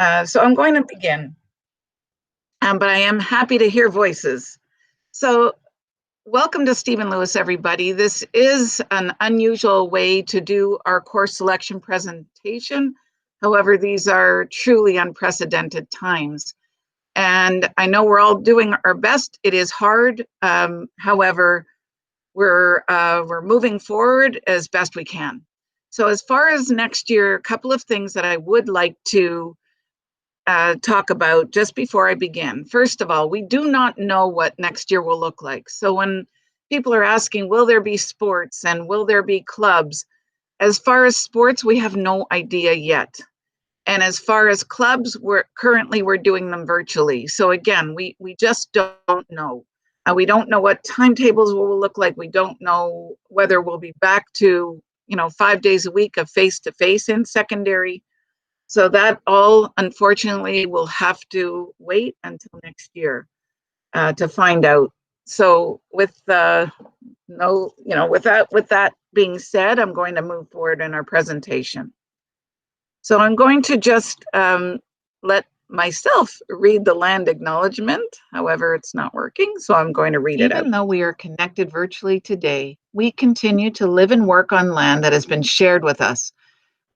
So I'm going to begin, but I am happy to hear voices. So welcome to Stephen Lewis, everybody. This is an unusual way to do our course selection presentation. However, these are truly unprecedented times. And I know we're all doing our best. It is hard. However, we're moving forward as best we can. So as far as next year, a couple of things that I would like to talk about just before I begin. First of all, we do not know what next year will look like. So when people are asking, will there be sports and will there be clubs? As far as sports, we have no idea yet. And as far as clubs, we're doing them virtually. So again, we just don't know. We don't know what timetables will look like. We don't know whether we'll be back to 5 days a week of face-to-face in secondary. So that all, unfortunately, will have to wait until next year to find out. So with with that being said, I'm going to move forward in our presentation. So I'm going to just let myself read the land acknowledgement. However, it's not working, so I'm going to read it out. Even though we are connected virtually today, we continue to live and work on land that has been shared with us.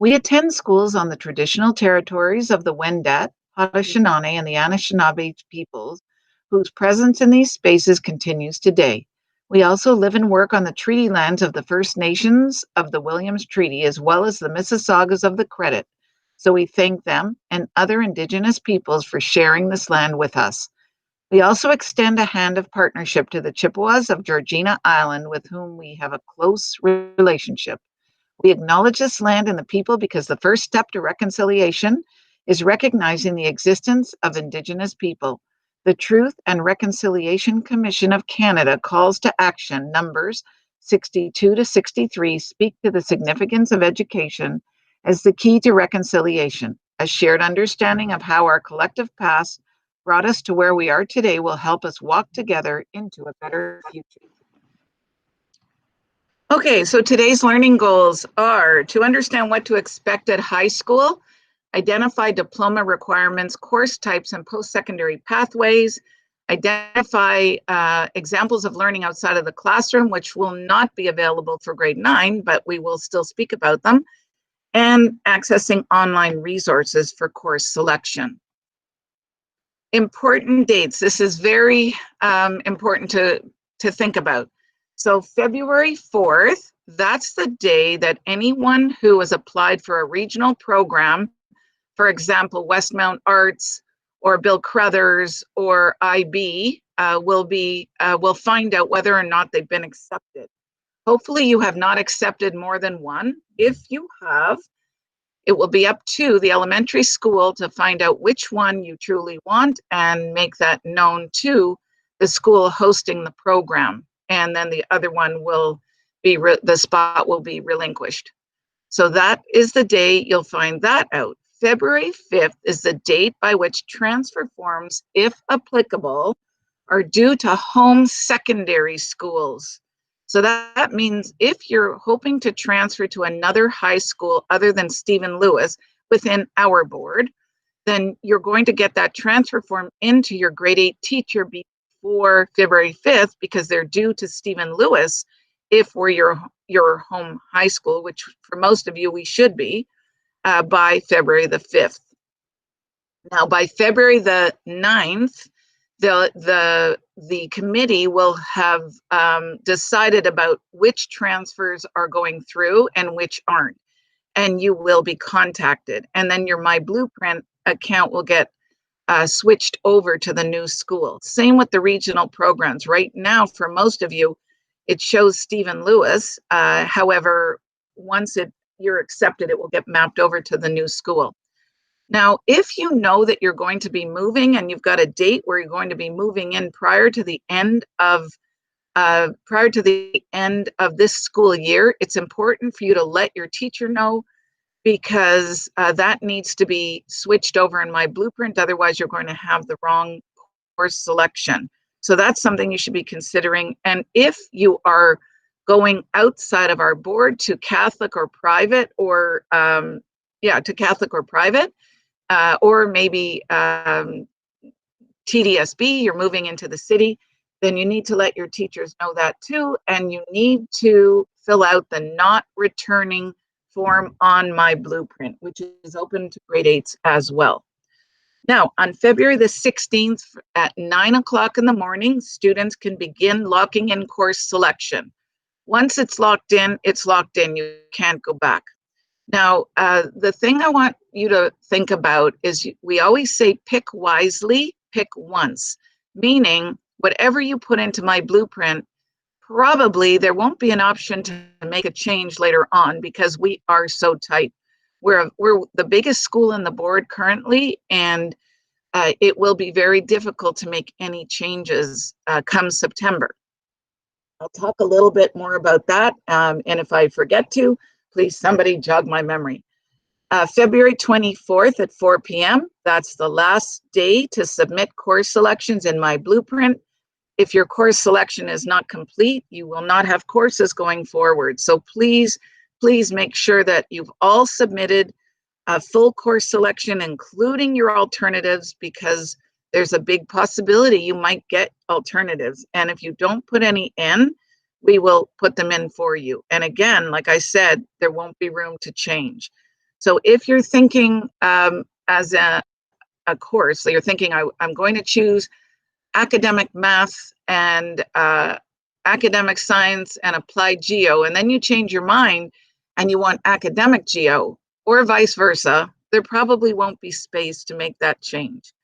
We attend schools on the traditional territories of the Wendat, Haudenosaunee, and the Anishinaabe peoples, whose presence in these spaces continues today. We also live and work on the treaty lands of the First Nations of the Williams Treaty, as well as the Mississaugas of the Credit. So we thank them and other Indigenous peoples for sharing this land with us. We also extend a hand of partnership to the Chippewas of Georgina Island, with whom we have a close relationship. We acknowledge this land and the people because the first step to reconciliation is recognizing the existence of Indigenous people. The Truth and Reconciliation Commission of Canada calls to action numbers 62 to 63 speak to the significance of education as the key to reconciliation. A shared understanding of how our collective past brought us to where we are today will help us walk together into a better future. Okay, so today's learning goals are to understand what to expect at high school, identify diploma requirements, course types, and post-secondary pathways, identify examples of learning outside of the classroom, which will not be available for grade 9, but we will still speak about them, and accessing online resources for course selection. Important dates. This is very important to think about. So February 4th, that's the day that anyone who has applied for a regional program, for example, Westmount Arts or Bill Crothers or IB, will find out whether or not they've been accepted. Hopefully you have not accepted more than one. If you have, it will be up to the elementary school to find out which one you truly want and make that known to the school hosting the program. And then the other one will be, the spot will be relinquished. So that is the day you'll find that out. February 5th is the date by which transfer forms, if applicable, are due to home secondary schools. So that means if you're hoping to transfer to another high school other than Stephen Lewis within our board, then you're going to get that transfer form into your grade 8 teacher before February 5th, because they're due to Stephen Lewis if we're your home high school, which for most of you we should be, by February the 5th. Now by February the 9th, the committee will have decided about which transfers are going through and which aren't, and you will be contacted. And then your My Blueprint account will get switched over to the new school. Same with the regional programs. Right now, for most of you, it shows Stephen Lewis. However, once you're accepted, it will get mapped over to the new school. Now, if you know that you're going to be moving and you've got a date where you're going to be moving in prior to the end of this school year, it's important for you to let your teacher know, because that needs to be switched over in My Blueprint. Otherwise, you're going to have the wrong course selection. So that's something you should be considering. And if you are going outside of our board to Catholic or private, or to Catholic or private, or maybe TDSB, you're moving into the city, then you need to let your teachers know that too. And you need to fill out the not returning form on My Blueprint, which is open to grade 8s as well. Now, on February the 16th at 9 o'clock in the morning, students can begin locking in course selection. Once it's locked in, it's locked in. You can't go back. Now, the thing I want you to think about is we always say pick wisely, pick once, meaning whatever you put into My Blueprint, probably there won't be an option to make a change later on because we are so tight. We're the biggest school in the board currently, and it will be very difficult to make any changes come September. I'll talk a little bit more about that, and if I forget to, please somebody jog my memory. February 24th at 4 p.m., that's the last day to submit course selections in My Blueprint. If your course selection is not complete, you will not have courses going forward. So please, please make sure that you've all submitted a full course selection, including your alternatives, because there's a big possibility you might get alternatives. And if you don't put any in, we will put them in for you. And again, like I said, there won't be room to change. So if you're thinking as a course, so you're thinking, I'm going to choose academic math and academic science and applied geo, and then you change your mind and you want academic geo, or vice versa, there probably won't be space to make that change.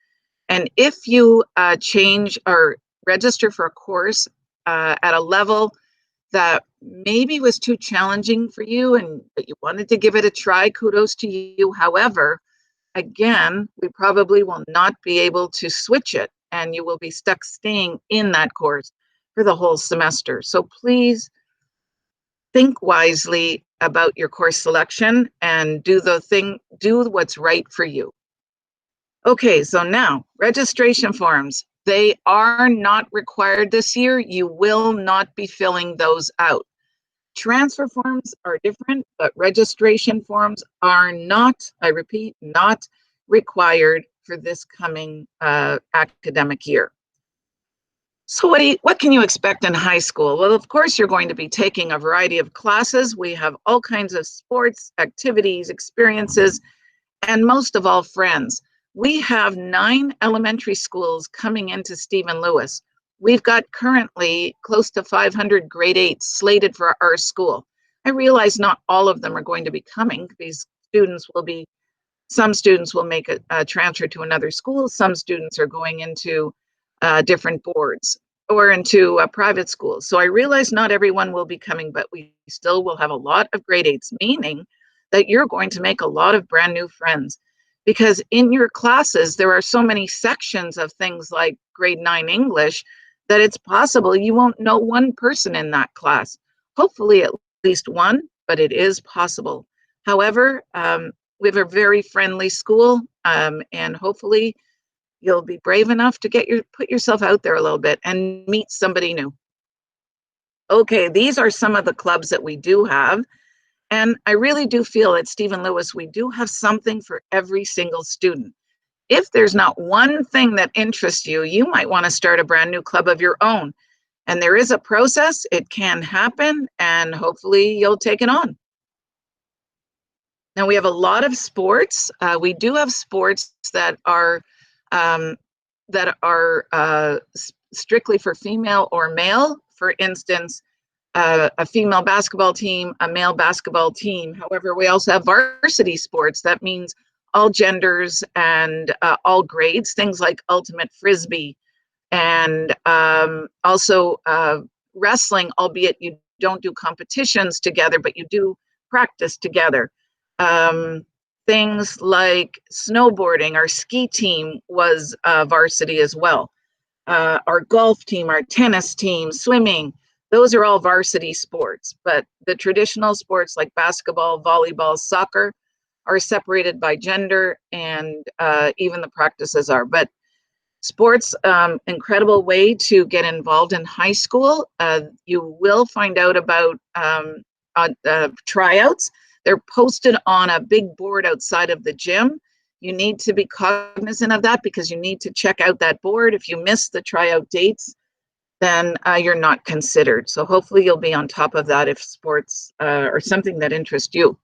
And if you change or register for a course at a level that maybe was too challenging for you and that you wanted to give it a try, kudos to you. However, again, we probably will not be able to switch it, and you will be stuck staying in that course for the whole semester. So please think wisely about your course selection and do what's right for you. Okay, so now registration forms. They are not required this year. You will not be filling those out. Transfer forms are different, but registration forms are not, I repeat, not required for this coming academic year. So what can you expect in high school? Well, of course, you're going to be taking a variety of classes. We have all kinds of sports, activities, experiences, and most of all, friends. We have 9 elementary schools coming into Stephen Lewis. We've got currently close to 500 grade 8s slated for our school. I realize not all of them are going to be coming. These students will be, some students will make a transfer to another school. Some students are going into different boards or into private schools. So I realize not everyone will be coming, but we still will have a lot of grade 8s, meaning that you're going to make a lot of brand new friends. Because in your classes, there are so many sections of things like grade 9 English that it's possible you won't know one person in that class. Hopefully at least one, but it is possible. However, we have a very friendly school, and hopefully you'll be brave enough to put yourself out there a little bit and meet somebody new. Okay, these are some of the clubs that we do have. And I really do feel at Stephen Lewis, we do have something for every single student. If there's not one thing that interests you, you might want to start a brand new club of your own. And there is a process, it can happen, and hopefully you'll take it on. Now we have a lot of sports. We do have sports that are strictly for female or male. For instance, a female basketball team, a male basketball team. However, we also have varsity sports. That means all genders and all grades, things like ultimate frisbee, and also wrestling, albeit you don't do competitions together, but you do practice together. Things like snowboarding, our ski team was varsity as well. Our golf team, our tennis team, swimming, those are all varsity sports, but the traditional sports like basketball, volleyball, soccer are separated by gender, and even the practices are. But sports, incredible way to get involved in high school. You will find out about tryouts. They're posted on a big board outside of the gym. You need to be cognizant of that because you need to check out that board. If you miss the tryout dates, then you're not considered. So hopefully you'll be on top of that if sports are something that interests you.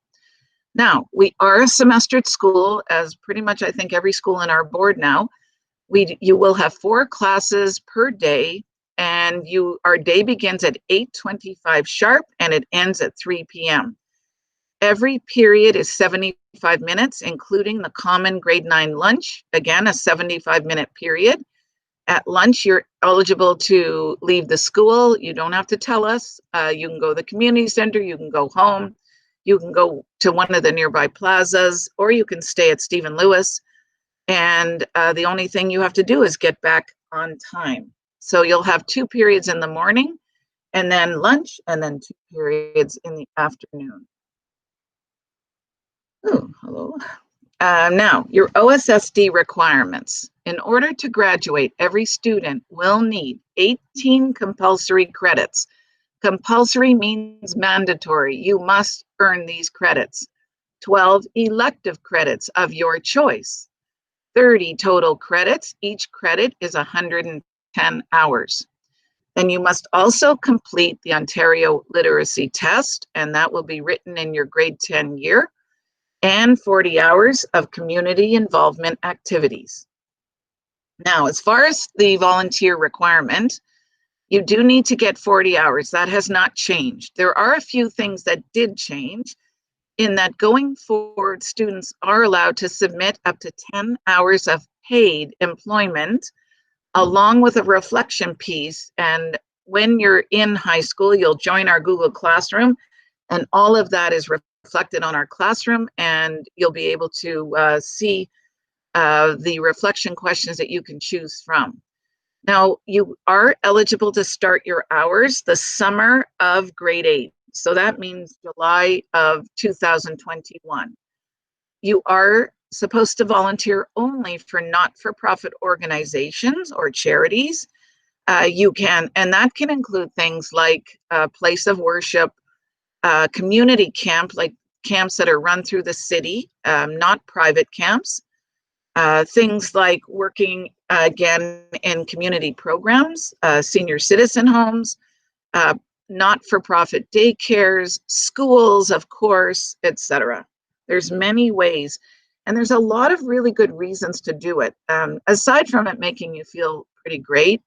Now, we are a semestered school, as pretty much I think every school in our board now. You will have 4 classes per day, and our day begins at 8:25 sharp and it ends at 3 p.m. Every period is 75 minutes, including the common grade 9 lunch, again, a 75-minute period. At lunch, you're eligible to leave the school. You don't have to tell us. You can go to the community center, you can go home, you can go to one of the nearby plazas, or you can stay at Stephen Lewis. And the only thing you have to do is get back on time. So you'll have 2 periods in the morning, and then lunch, and then 2 periods in the afternoon. Oh, hello. Now, your OSSD requirements. In order to graduate, every student will need 18 compulsory credits. Compulsory means mandatory. You must earn these credits. 12 elective credits of your choice. 30 total credits. Each credit is 110 hours. Then you must also complete the Ontario Literacy Test, and that will be written in your grade 10 year, and 40 hours of community involvement activities. Now, as far as the volunteer requirement, you do need to get 40 hours. That has not changed. There are a few things that did change in that going forward, students are allowed to submit up to 10 hours of paid employment along with a reflection piece. And when you're in high school, you'll join our Google Classroom, and all of that is reflected on our classroom, and you'll be able to see the reflection questions that you can choose from. Now, you are eligible to start your hours the summer of grade 8. So that means July of 2021. You are supposed to volunteer only for not-for-profit organizations or charities. You can, and that can include things like a place of worship, community camp, like camps that are run through the city, not private camps. Things like working again in community programs, senior citizen homes, not-for-profit daycares, schools, of course, etc. There's many ways, and there's a lot of really good reasons to do it. Aside from it making you feel pretty great,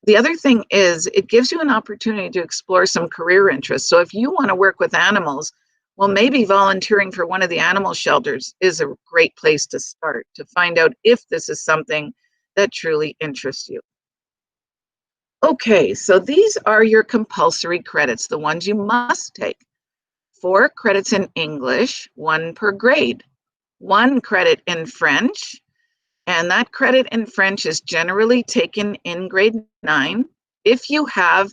the other thing is it gives you an opportunity to explore some career interests. So if you want to work with animals, well, maybe volunteering for one of the animal shelters is a great place to start to find out if this is something that truly interests you. Okay, so these are your compulsory credits, the ones you must take. 4 credits in English, 1 per grade. 1 credit in French, and that credit in French is generally taken in grade 9. If you have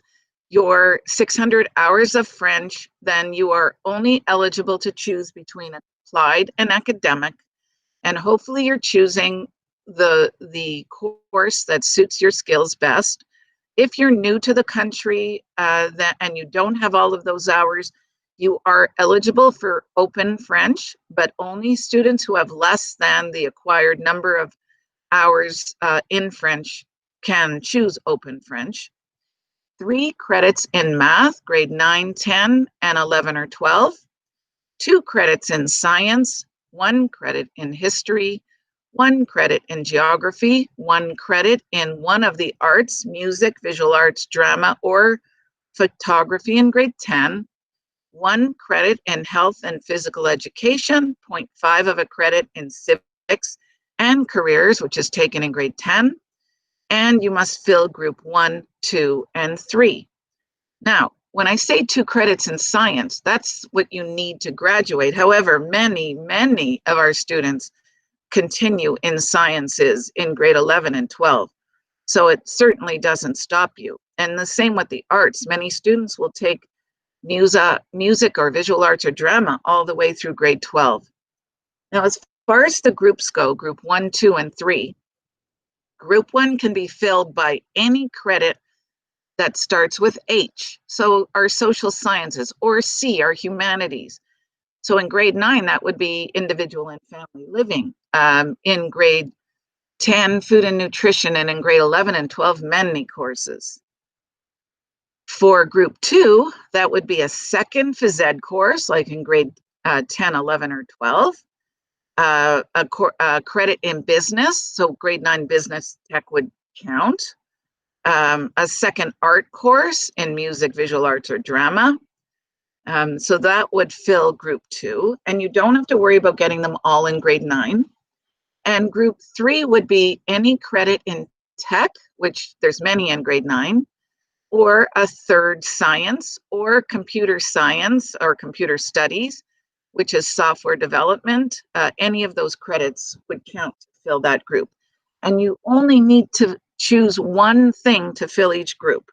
your 600 hours of French, then you are only eligible to choose between applied and academic, and hopefully you're choosing the course that suits your skills best. If you're new to the country and you don't have all of those hours, you are eligible for open French, but only students who have less than the acquired number of hours in French can choose open French. 3 credits in math, grade 9, 10, and 11 or 12. 2 credits in science, 1 credit in history, 1 credit in geography, 1 credit in one of the arts, music, visual arts, drama, or photography in grade 10, 1 credit in health and physical education, 0.5 of a credit in civics and careers, which is taken in grade 10, and you must fill group 1, 2, and 3. Now, when I say 2 credits in science, that's what you need to graduate. However, many of our students continue in sciences in grade 11 and 12. So it certainly doesn't stop you. And the same with the arts. Many students will take music or visual arts or drama all the way through grade 12. Now, as far as the groups go, group 1, 2, and 3, group 1 can be filled by any credit that starts with H. So our social sciences, or C, our humanities. So in grade 9, that would be individual and family living. In grade 10, food and nutrition, and in grade 11 and 12, MEND courses. For group 2, that would be a second phys ed course, like in grade 10, 11, or 12. A credit in business, so grade 9 business tech would count. A second art course in music, visual arts, or drama. So that would fill group 2, and you don't have to worry about getting them all in grade 9. And group 3 would be any credit in tech, which there's many in grade 9, or a third science or computer science or computer studies, which is software development. Any of those credits would count to fill that group. And you only need to choose one thing to fill each group.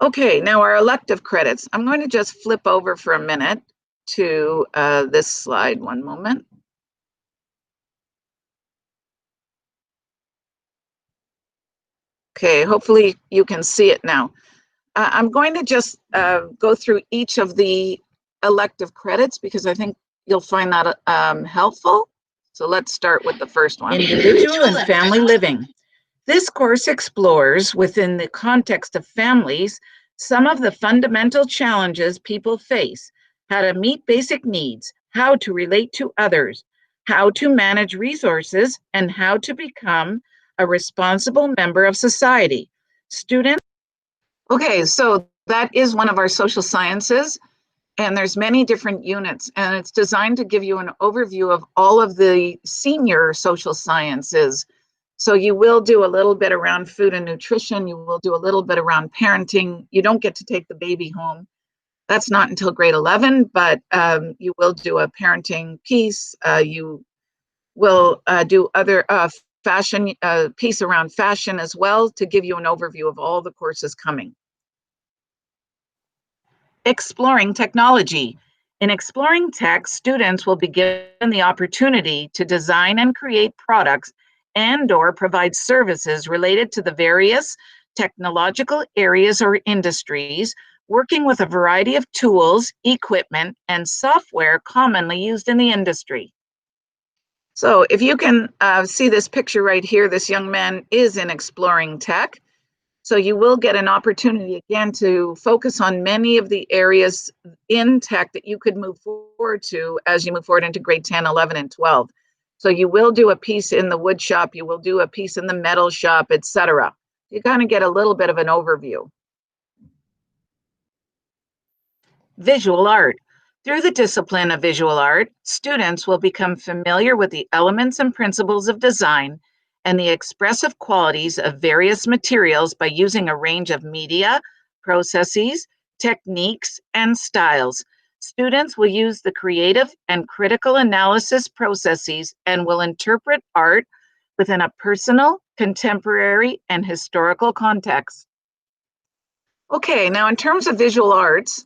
Okay, now our elective credits. I'm going to just flip over for a minute to this slide. One moment. Okay, hopefully you can see it now. I'm going to just go through each of the elective credits because I think you'll find that helpful. So let's start with the first one. Individual and family living. This course explores, within the context of families, some of the fundamental challenges people face, how to meet basic needs, how to relate to others, how to manage resources, and how to become a responsible member of society. Students. Okay, so that is one of our social sciences, and there's many different units, and it's designed to give you an overview of all of the senior social sciences. So you will do a little bit around food and nutrition, you will do a little bit around parenting. You don't get to take the baby home. That's not until grade 11, but you will do a parenting piece. You will do other fashion piece around fashion as well to give you an overview of all the courses coming. Exploring technology. In exploring tech, students will be given the opportunity to design and create products and/or provide services related to the various technological areas or industries, working with a variety of tools, equipment, and software commonly used in the industry. So if you can see this picture right here, this young man is in exploring tech. So you will get an opportunity again to focus on many of the areas in tech that you could move forward to as you move forward into grade 10, 11, and 12. So you will do a piece in the wood shop, you will do a piece in the metal shop, etc. You kind of get a little bit of an overview. Visual art. Through the discipline of visual art, students will become familiar with the elements and principles of design and the expressive qualities of various materials by using a range of media, processes, techniques, and styles. Students will use the creative and critical analysis processes and will interpret art within a personal, contemporary, and historical context. Okay, now in terms of visual arts,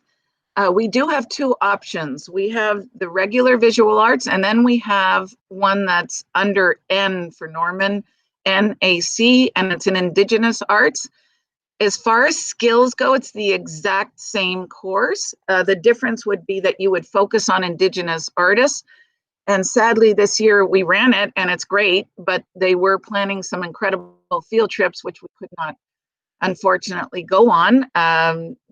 we do have two options. We have the regular visual arts, and then we have one that's under N for Norman, NAC, and it's an Indigenous arts. As far as skills go, it's the exact same course. The difference would be that you would focus on Indigenous artists. And sadly, this year we ran it, and it's great, but they were planning some incredible field trips, which we could not unfortunately go on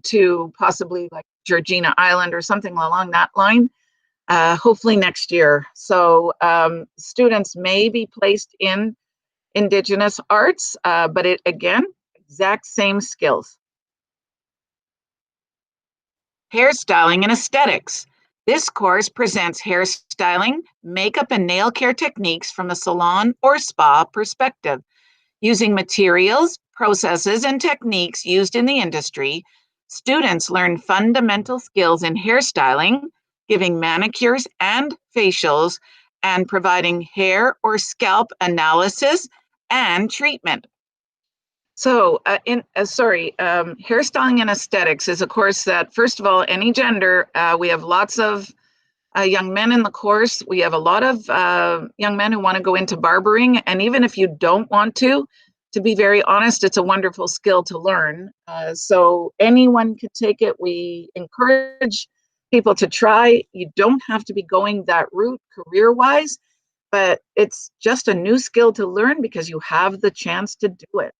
to possibly like Georgina Island or something along that line, hopefully next year. So students may be placed in Indigenous arts, but it again, exact same skills. Hairstyling and aesthetics. This course presents hairstyling, makeup, and nail care techniques from a salon or spa perspective. Using materials, processes, and techniques used in the industry, students learn fundamental skills in hairstyling, giving manicures and facials, and providing hair or scalp analysis and treatment. So, hairstyling and aesthetics is a course that, first of all, any gender, we have lots of young men in the course. We have a lot of young men who want to go into barbering. And even if you don't want to be very honest, it's a wonderful skill to learn. So anyone could take it. We encourage people to try. You don't have to be going that route career-wise, but it's just a new skill to learn because you have the chance to do it.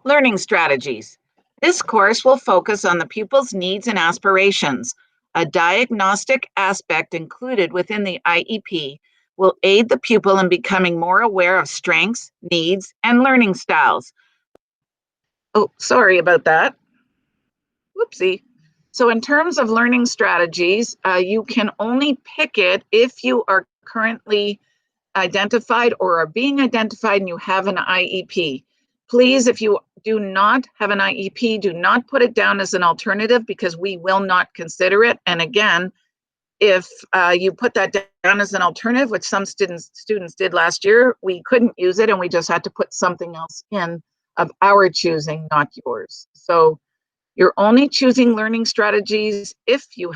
Learning strategies. This course will focus on the pupil's needs and aspirations. A diagnostic aspect included within the IEP will aid the pupil in becoming more aware of strengths, needs, and learning styles. Oh, sorry about that. Whoopsie. So in terms of learning strategies, you can only pick it if you are currently identified or are being identified and you have an IEP. Please, if you do not have an IEP, do not put it down as an alternative because we will not consider it. And again, if you put that down as an alternative, which some students did last year, we couldn't use it and we just had to put something else in of our choosing, not yours. So you're only choosing learning strategies if you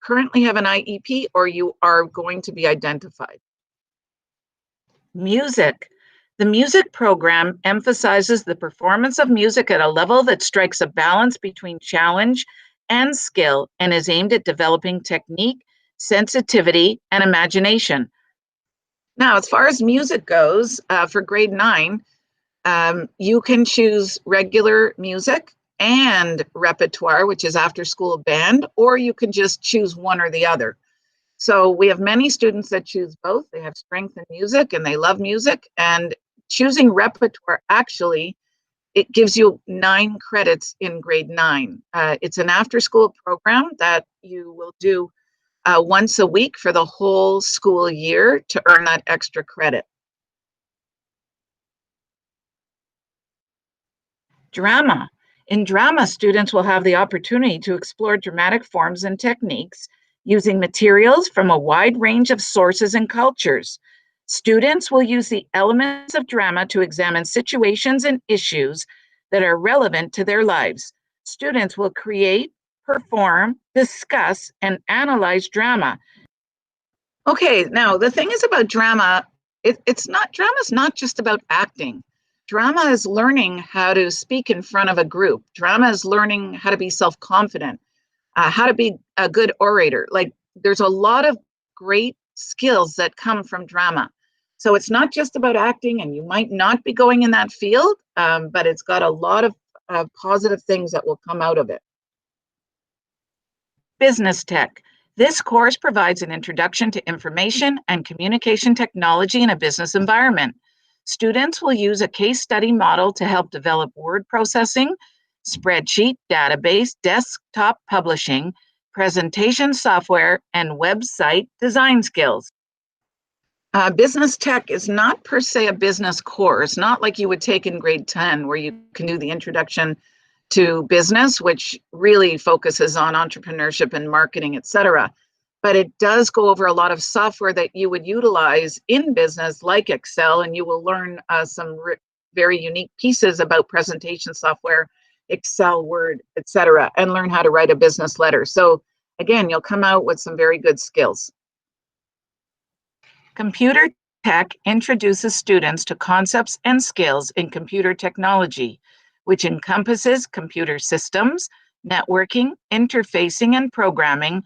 currently have an IEP or you are going to be identified. Music. The music program emphasizes the performance of music at a level that strikes a balance between challenge and skill and is aimed at developing technique, sensitivity, and imagination. Now, as far as music goes, for grade 9, you can choose regular music and repertoire, which is after school band, or you can just choose one or the other. So we have many students that choose both. They have strength in music and they love music. And choosing repertoire, actually, it gives you 9 credits in grade 9. It's an after school program that you will do once a week for the whole school year to earn that extra credit. Drama. In drama, students will have the opportunity to explore dramatic forms and techniques using materials from a wide range of sources and cultures. Students will use the elements of drama to examine situations and issues that are relevant to their lives. Students will create, perform, discuss, and analyze drama. Okay, now the thing is about drama, drama's not just about acting. Drama is learning how to speak in front of a group. Drama is learning how to be self-confident, how to be a good orator. Like there's a lot of great skills that come from drama. So it's not just about acting, and you might not be going in that field, but it's got a lot of positive things that will come out of it. Business Tech. This course provides an introduction to information and communication technology in a business environment. Students will use a case study model to help develop word processing, spreadsheet, database, desktop publishing, presentation software, and website design skills. Business tech is not per se a business course, not like you would take in grade 10, where you can do the introduction to business, which really focuses on entrepreneurship and marketing, et cetera. But it does go over a lot of software that you would utilize in business, like Excel, and you will learn some very unique pieces about presentation software, Excel, Word, et cetera, and learn how to write a business letter. So again, you'll come out with some very good skills. Computer Tech introduces students to concepts and skills in computer technology, which encompasses computer systems, networking, interfacing, and programming.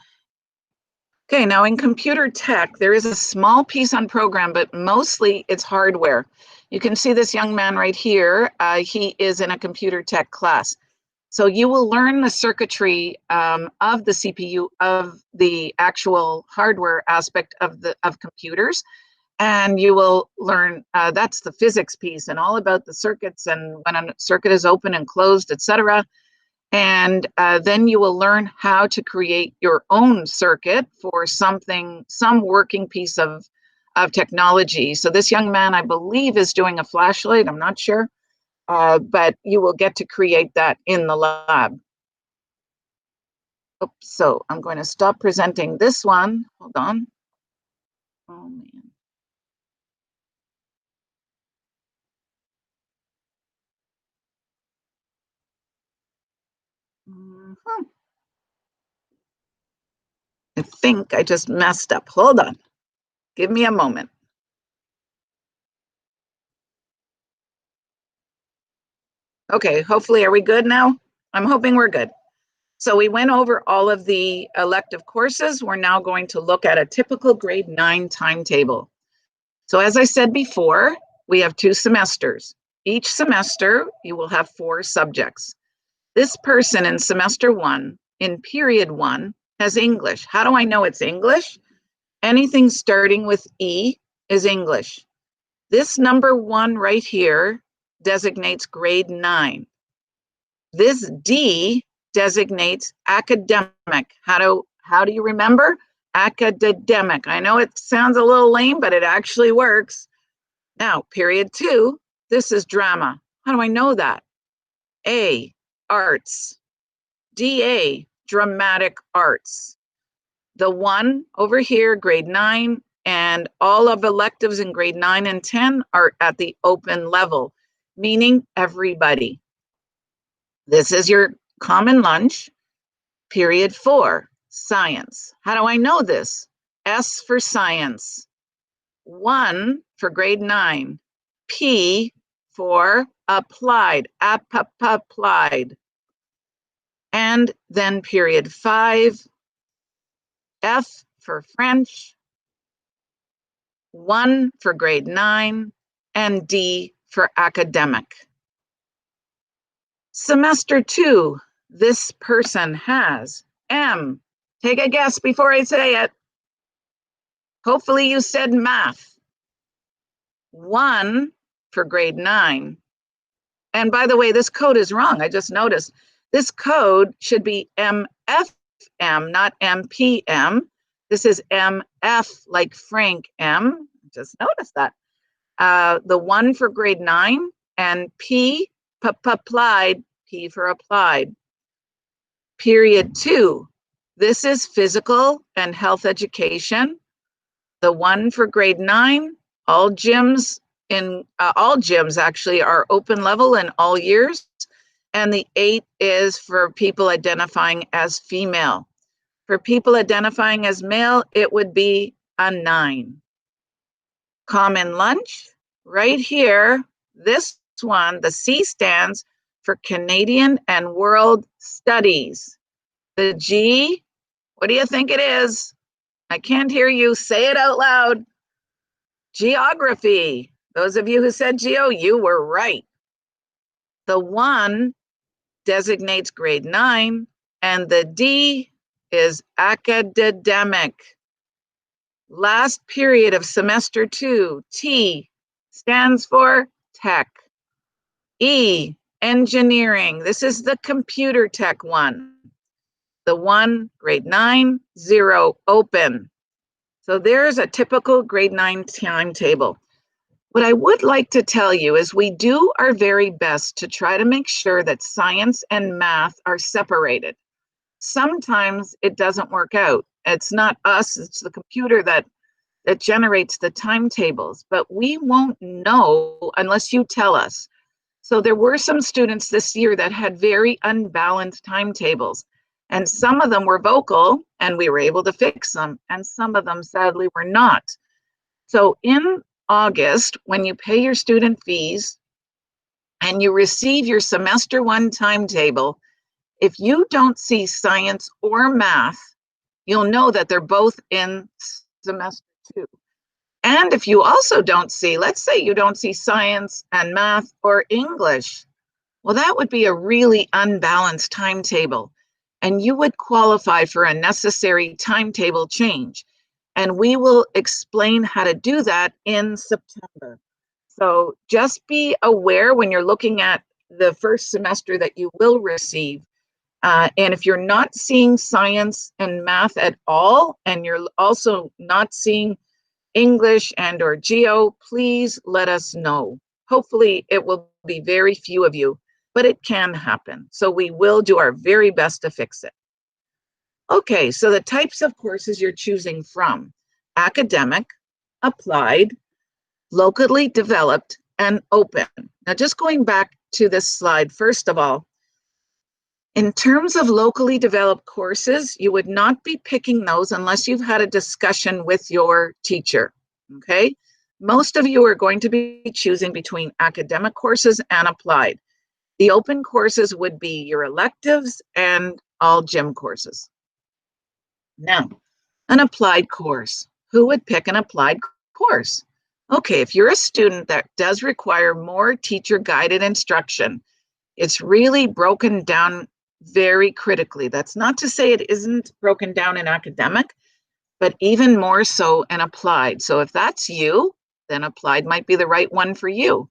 Okay, now in computer tech, there is a small piece on program, but mostly it's hardware. You can see this young man right here. He is in a computer tech class. So you will learn the circuitry of the CPU, of the actual hardware aspect of computers, and you will learn that's the physics piece and all about the circuits and when a circuit is open and closed, etc. And then you will learn how to create your own circuit for some working piece of technology. So this young man, I believe, is doing a flashlight. I'm not sure, but you will get to create that in the lab. Oops, so I'm going to stop presenting this one. Hold on. Oh, man. Mhm. I think I just messed up. Hold on. Give me a moment. Okay, hopefully, are we good now? I'm hoping we're good. So we went over all of the elective courses. We're now going to look at a typical grade 9 timetable. So as I said before, we have 2 semesters. Each semester, you will have 4 subjects. This person in semester 1, in period 1, has English. How do I know it's English? Anything starting with E is English. This number 1 right here designates grade 9. This D designates academic. How do you remember? Academic. I know it sounds a little lame, but it actually works. Now, period 2, this is drama. How do I know that? A, arts. DA, dramatic arts. The 1 over here, grade 9, and all of electives in grade 9 and 10 are at the open level, meaning everybody. This is your common lunch. Period 4, science. How do I know this? S for science. 1 for grade 9. P for applied, applied. And then period 5, F for French, 1 for grade 9, and D for academic. Semester 2, this person has M. Take a guess before I say it. Hopefully you said math. 1 for grade 9. And by the way, this code is wrong. I just noticed. This code should be MFM, not MPM. This is MF, like Frank M. Just noticed that. The 1 for grade 9, and P, applied, P for applied. Period 2, this is physical and health education. The 1 for grade 9, all gyms actually are open level in all years. And the 8 is for people identifying as female. For people identifying as male, it would be a 9. Common lunch, right here, this one, the C stands for Canadian and World Studies. The G, what do you think it is? I can't hear you, say it out loud. Geography. Those of you who said geo, you were right. The 1 designates grade 9, and the D is academic. Last period of semester 2, T stands for tech. E, engineering. This is the computer tech one. The 1, grade 9, 0, open. So there's a typical grade 9 timetable. What I would like to tell you is we do our very best to try to make sure that science and math are separated. Sometimes it doesn't work out. It's not us, it's the computer that generates the timetables, but we won't know unless you tell us. So there were some students this year that had very unbalanced timetables, and some of them were vocal and we were able to fix them, and some of them sadly were not. So in August, when you pay your student fees and you receive your semester 1 timetable, if you don't see science or math, you'll know that they're both in semester 2. And if you also don't see, let's say you don't see science and math or English, well, that would be a really unbalanced timetable, and you would qualify for a necessary timetable change. And we will explain how to do that in September. So just be aware when you're looking at the first semester that you will receive. And if you're not seeing science and math at all, and you're also not seeing English and or geo, please let us know. Hopefully it will be very few of you, but it can happen. So we will do our very best to fix it. Okay, so the types of courses you're choosing from: academic, applied, locally developed, and open. Now, just going back to this slide, first of all, in terms of locally developed courses, you would not be picking those unless you've had a discussion with your teacher, okay? Most of you are going to be choosing between academic courses and applied. The open courses would be your electives and all gym courses. Now, an applied course. Who would pick an applied course? Okay, if you're a student that does require more teacher-guided instruction, it's really broken down very critically. That's not to say it isn't broken down in academic, but even more so in applied. So if that's you, then applied might be the right one for you.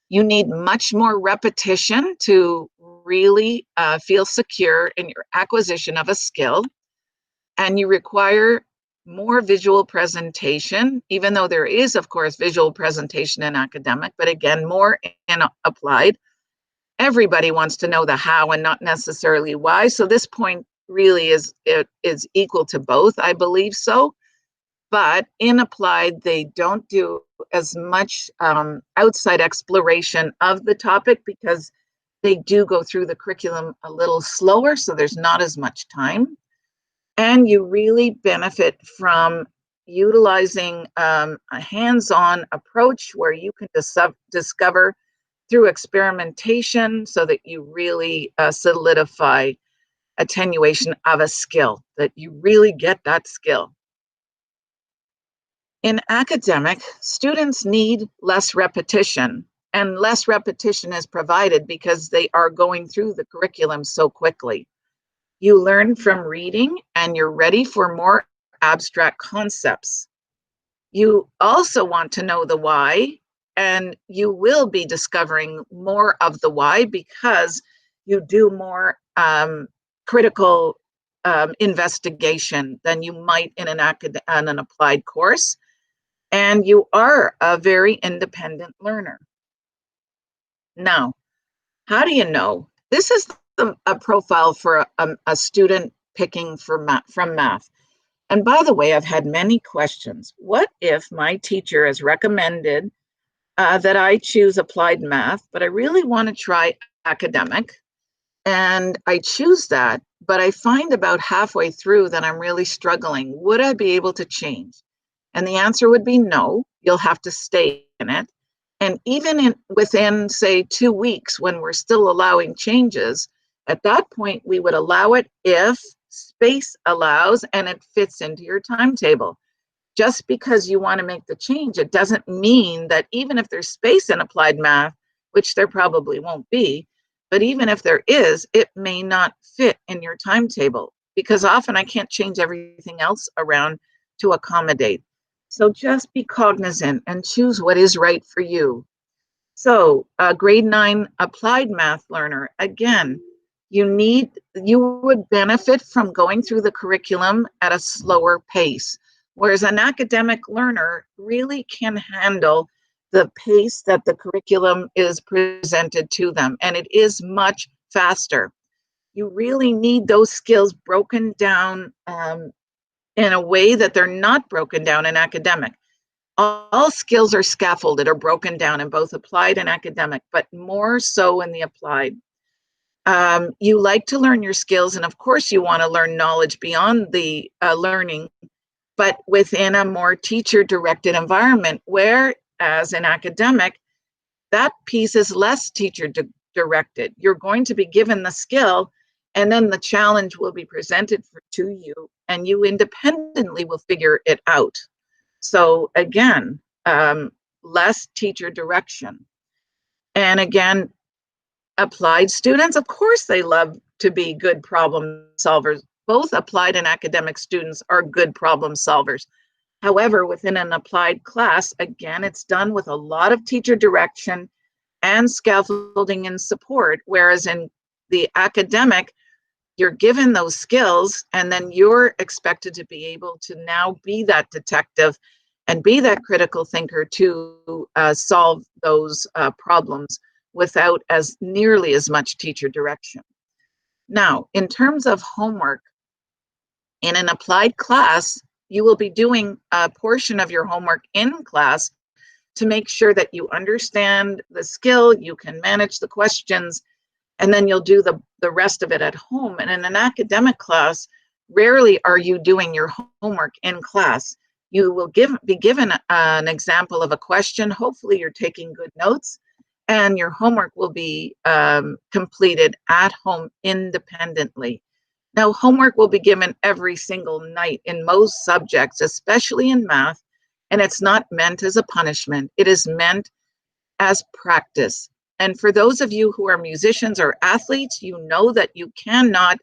You need much more repetition to really feel secure in your acquisition of a skill. And you require more visual presentation, even though there is, of course, visual presentation in academic, but again, more in applied. Everybody wants to know the how and not necessarily why. So this point really is equal to both, I believe so. But in applied, they don't do as much outside exploration of the topic because they do go through the curriculum a little slower, so there's not as much time. And you really benefit from utilizing a hands-on approach where you can discover through experimentation so that you really solidify attenuation of a skill, that you really get that skill. In academic, students need less repetition, and less repetition is provided because they are going through the curriculum so quickly. You learn from reading and you're ready for more abstract concepts. You also want to know the why, and you will be discovering more of the why because you do more critical investigation than you might in an applied course. And you are a very independent learner. Now, how do you know? This is a profile for a student picking from math. And by the way, I've had many questions. What if my teacher has recommended that I choose applied math, but I really want to try academic? And I choose that, but I find about halfway through that I'm really struggling. Would I be able to change? And the answer would be no, you'll have to stay in it. And even within, say, 2 weeks, when we're still allowing changes, at that point, we would allow it if space allows and it fits into your timetable. Just because you want to make the change, it doesn't mean that even if there's space in applied math, which there probably won't be, but even if there is, it may not fit in your timetable because often I can't change everything else around to accommodate. So just be cognizant and choose what is right for you. So a grade 9 applied math learner, again, you would benefit from going through the curriculum at a slower pace, whereas an academic learner really can handle the pace that the curriculum is presented to them, and it is much faster. You really need those skills broken down in a way that they're not broken down in academic. All skills are scaffolded or broken down in both applied and academic, but more so in the applied. You like to learn your skills, and of course you want to learn knowledge beyond the learning, but within a more teacher-directed environment, whereas in academic, that piece is less teacher-directed. You're going to be given the skill, and then the challenge will be presented to you, and you independently will figure it out. So again, less teacher direction. And again, applied students, of course, they love to be good problem solvers. Both applied and academic students are good problem solvers. However, within an applied class, again, it's done with a lot of teacher direction and scaffolding and support, whereas in the academic, you're given those skills and then you're expected to be able to now be that detective and be that critical thinker to solve those problems without as nearly as much teacher direction. Now, in terms of homework, in an applied class, you will be doing a portion of your homework in class to make sure that you understand the skill, you can manage the questions, and then you'll do the rest of it at home. And in an academic class, rarely are you doing your homework in class. You will be given an example of a question. Hopefully you're taking good notes, and your homework will be completed at home independently. Now, homework will be given every single night in most subjects, especially in math, and it's not meant as a punishment. It is meant as practice. And for those of you who are musicians or athletes, you know that you cannot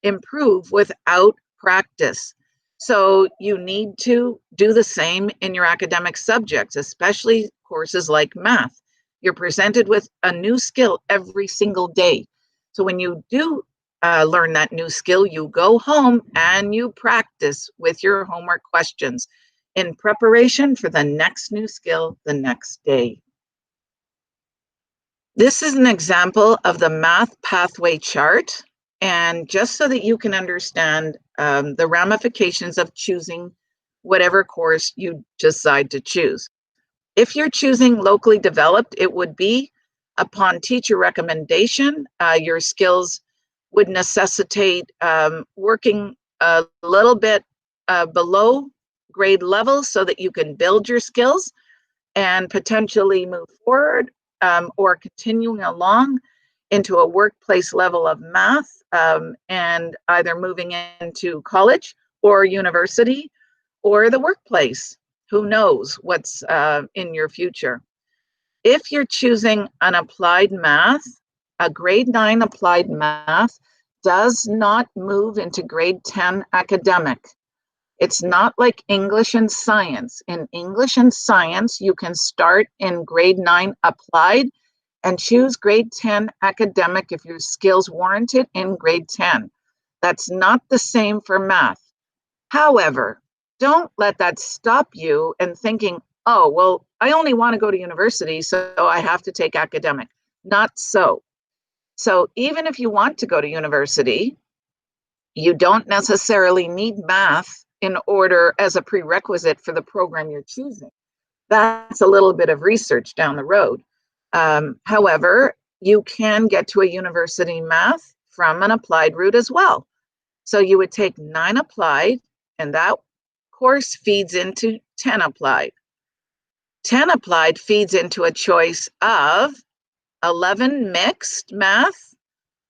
improve without practice. So you need to do the same in your academic subjects, especially courses like math. You're presented with a new skill every single day. So when you do learn that new skill, you go home and you practice with your homework questions in preparation for the next new skill the next day. This is an example of the math pathway chart. And just so that you can understand the ramifications of choosing whatever course you decide to choose. If you're choosing locally developed, it would be upon teacher recommendation. Your skills would necessitate working a little bit below grade level so that you can build your skills and potentially move forward or continuing along into a workplace level of math and either moving into college or university or the workplace. Who knows what's in your future? If you're choosing an applied math, a grade 9 applied math does not move into grade 10 academic. It's not like English and science. In English and science, you can start in grade 9 applied and choose grade 10 academic if your skills warrant it in grade 10. That's not the same for math. However, don't let that stop you and thinking, oh, well, I only want to go to university, so I have to take academic. Not so. So even if you want to go to university, you don't necessarily need math in order as a prerequisite for the program you're choosing. That's a little bit of research down the road. However, you can get to a university math from an applied route as well. So you would take 9 applied, and that course feeds into 10 applied. 10 applied feeds into a choice of 11 mixed math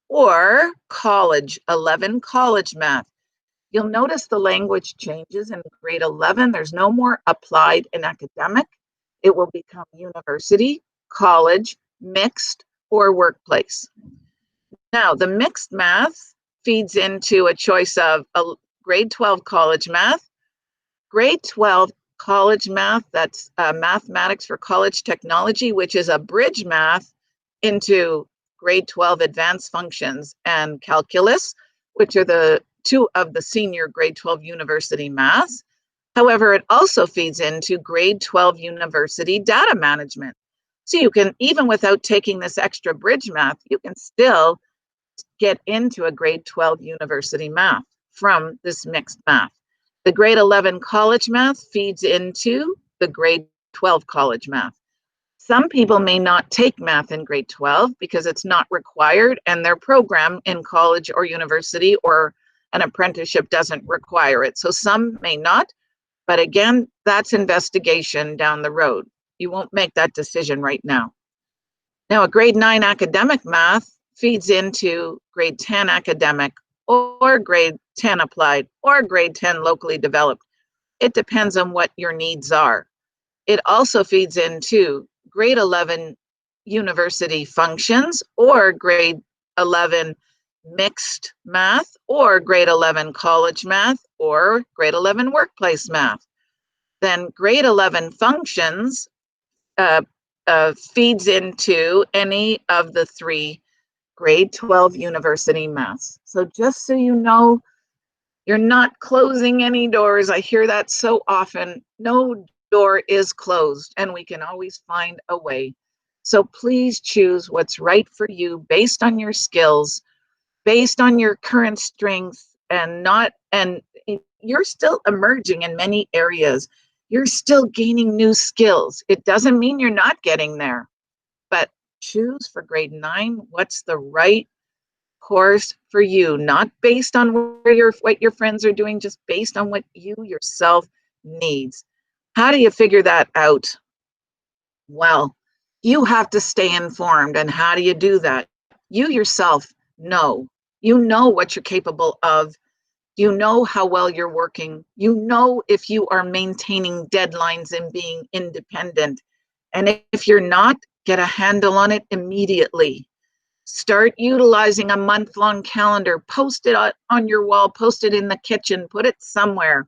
or college, 11 college math. You'll notice the language changes in grade 11. There's no more applied and academic. It will become university, college, mixed, or workplace. Now, the mixed math feeds into a choice of a grade 12 college math, grade 12 college math, that's mathematics for college technology, which is a bridge math into grade 12 advanced functions and calculus, which are the two of the senior grade 12 university maths. However, it also feeds into grade 12 university data management. So you can, even without taking this extra bridge math, you can still get into a grade 12 university math from this mixed math. The grade 11 college math feeds into the grade 12 college math. Some people may not take math in grade 12 because it's not required and their program in college or university or an apprenticeship doesn't require it. So some may not, but again, that's investigation down the road. You won't make that decision right now. Now, a grade 9 academic math feeds into grade 10 academic or grade 10 applied or grade 10 locally developed. It depends on what your needs are. It also feeds into grade 11 university functions or grade 11 mixed math or grade 11 college math or grade 11 workplace math. Then grade 11 functions feeds into any of the 3 grade 12 university maths. So just so you know, you're not closing any doors. I hear that so often. No door is closed and we can always find a way. So please choose what's right for you based on your skills, based on your current strengths, and you're still emerging in many areas. You're still gaining new skills. It doesn't mean you're not getting there, but choose for grade 9 what's the right course for you, not based on what your friends are doing, just based on what you yourself needs. How do you figure that out? Well, you have to stay informed. And how do you do that? You yourself know You know what you're capable of. You know how well you're working. You know if you are maintaining deadlines and being independent. And if you're not, get a handle on it immediately. Start utilizing a month-long calendar. Post it on your wall, post it in the kitchen, put it somewhere.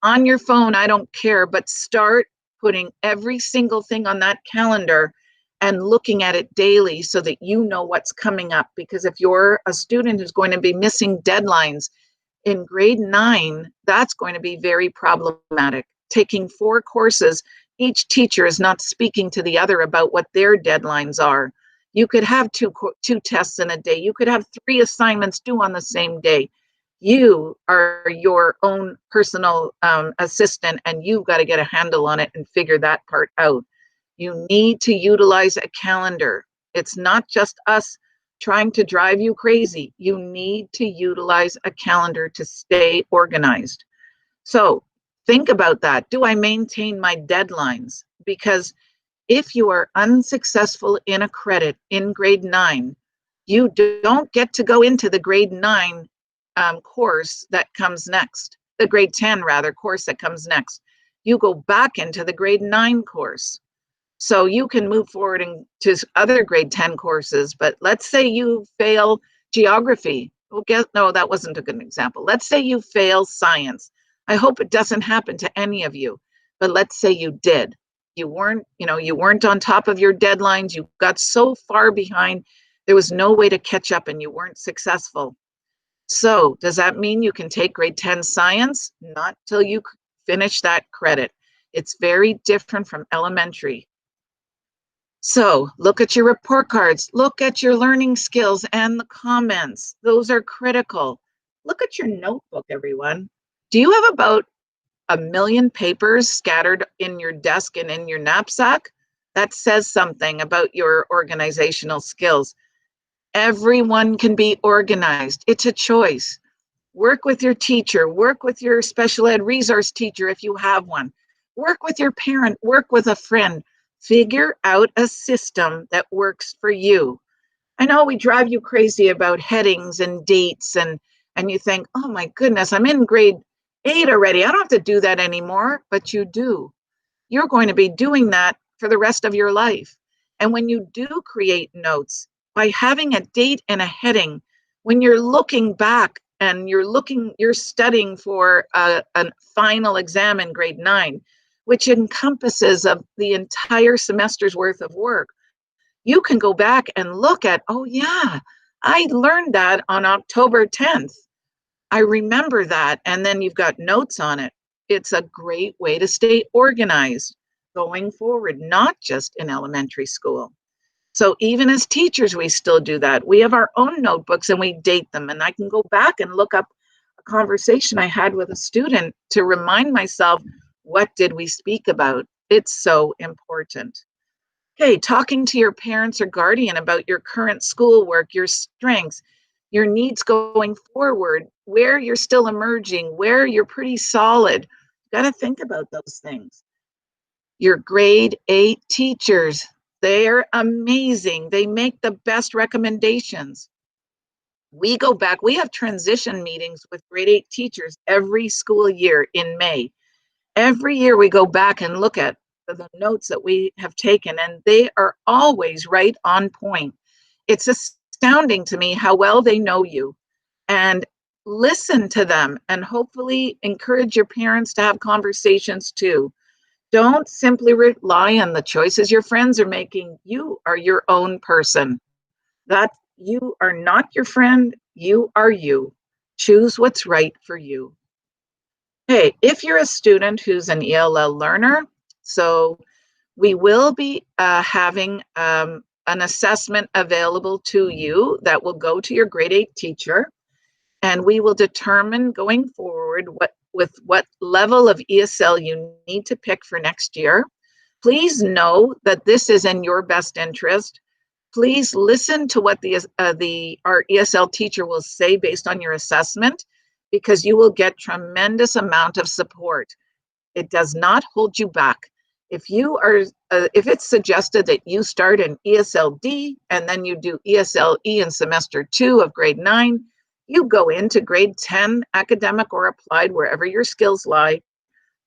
On your phone, I don't care, but start putting every single thing on that calendar and looking at it daily so that you know what's coming up. Because if you're a student who's going to be missing deadlines in grade 9, that's going to be very problematic. Taking 4 courses, each teacher is not speaking to the other about what their deadlines are. You could have two tests in a day. You could have 3 assignments due on the same day. You are your own personal assistant, and you've got to get a handle on it and figure that part out. You need to utilize a calendar. It's not just us trying to drive you crazy. You need to utilize a calendar to stay organized. So think about that. Do I maintain my deadlines? Because if you are unsuccessful in a credit in grade 9, you don't get to go into the grade 9 course that comes next, the grade 10 rather course that comes next. You go back into the grade 9 course. So you can move forward into other grade 10 courses, but let's say you fail geography. No, that wasn't a good example. Let's say you fail science. I hope it doesn't happen to any of you, but let's say you did. You weren't on top of your deadlines. You got so far behind, there was no way to catch up and you weren't successful. So does that mean you can take grade 10 science? Not till you finish that credit. It's very different from elementary. So look at your report cards, look at your learning skills and the comments. Those are critical. Look at your notebook, everyone. Do you have about 1 million papers scattered in your desk and in your knapsack? That says something about your organizational skills. Everyone can be organized. It's a choice. Work with your teacher, work with your special ed resource teacher if you have one. Work with your parent, work with a friend. Figure out a system that works for you. I know we drive you crazy about headings and dates, and you think, oh my goodness, I'm in grade 8 already. I don't have to do that anymore, but you do. You're going to be doing that for the rest of your life. And when you do create notes, by having a date and a heading, when you're looking back and you're studying for a final exam in grade 9, which encompasses of the entire semester's worth of work, you can go back and look at, oh yeah, I learned that on October 10th. I remember that. And then you've got notes on it. It's a great way to stay organized going forward, not just in elementary school. So even as teachers, we still do that. We have our own notebooks and we date them. And I can go back and look up a conversation I had with a student to remind myself, what did we speak about? It's so important. Okay, talking to your parents or guardian about your current schoolwork, your strengths, your needs going forward, where you're still emerging, where you're pretty solid. You got to think about those things. Your grade 8 teachers, they're amazing. They make the best recommendations. We go back, we have transition meetings with grade 8 teachers every school year in May. Every year we go back and look at the notes that we have taken, and they are always right on point. It's astounding to me how well they know you. And listen to them and hopefully encourage your parents to have conversations too. Don't simply rely on the choices your friends are making. You are your own person. That you are not your friend, you are you. Choose what's right for you. Hey, if you're a student who's an ELL learner, so we will be having an assessment available to you that will go to your grade 8 teacher, and we will determine going forward what level of ESL you need to pick for next year. Please know that this is in your best interest. Please listen to what our ESL teacher will say based on your assessment, because you will get tremendous amount of support. It does not hold you back. If you are, if it's suggested that you start in ESLD and then you do ESLE in semester 2 of grade 9, you go into grade 10, academic or applied, wherever your skills lie,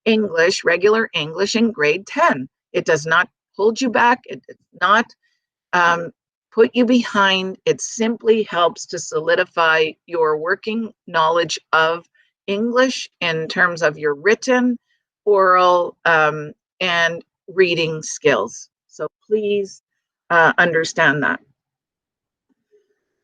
English, regular English in grade 10. It does not hold you back. It does not put you behind. It simply helps to solidify your working knowledge of English in terms of your written, oral, and reading skills. So please understand that.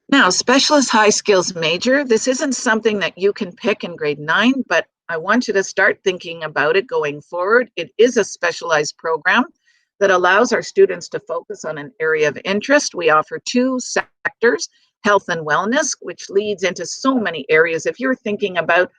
Now, specialist high skills major, this isn't something that you can pick in grade 9, but I want you to start thinking about it going forward. It is a specialized program that allows our students to focus on an area of interest. We offer 2 sectors, health and wellness, which leads into so many areas. If you're thinking about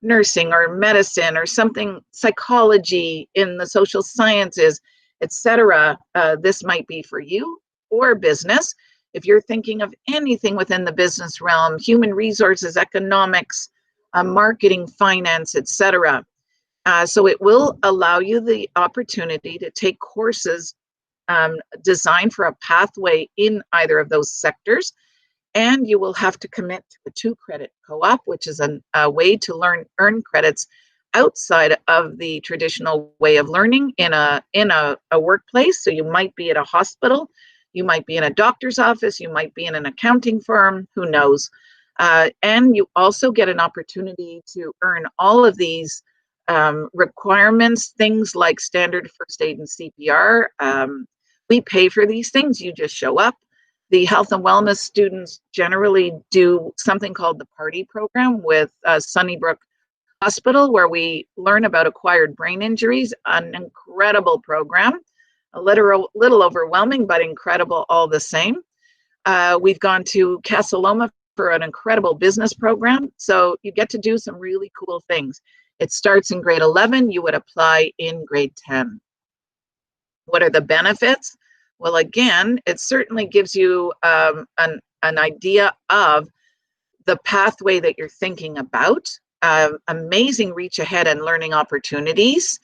nursing or medicine or something, psychology in the social sciences, etc., this might be for you, or business. If you're thinking of anything within the business realm, human resources, economics, marketing, finance, etc. So it will allow you the opportunity to take courses designed for a pathway in either of those sectors. And you will have to commit to a 2-credit co-op, which is a way to earn credits outside of the traditional way of learning in a workplace. So you might be at a hospital, you might be in a doctor's office, you might be in an accounting firm, who knows. And you also get an opportunity to earn all of these requirements, things like standard first aid and CPR. We pay for these things, you just show up. The health and wellness students generally do something called the PARTY program with Sunnybrook Hospital, where we learn about acquired brain injuries, an incredible program, a little overwhelming, but incredible all the same. We've gone to Casa Loma for an incredible business program. So you get to do some really cool things. It starts in grade 11, you would apply in grade 10. What are the benefits? Well, again, it certainly gives you an idea of the pathway that you're thinking about. Amazing reach ahead and learning opportunities.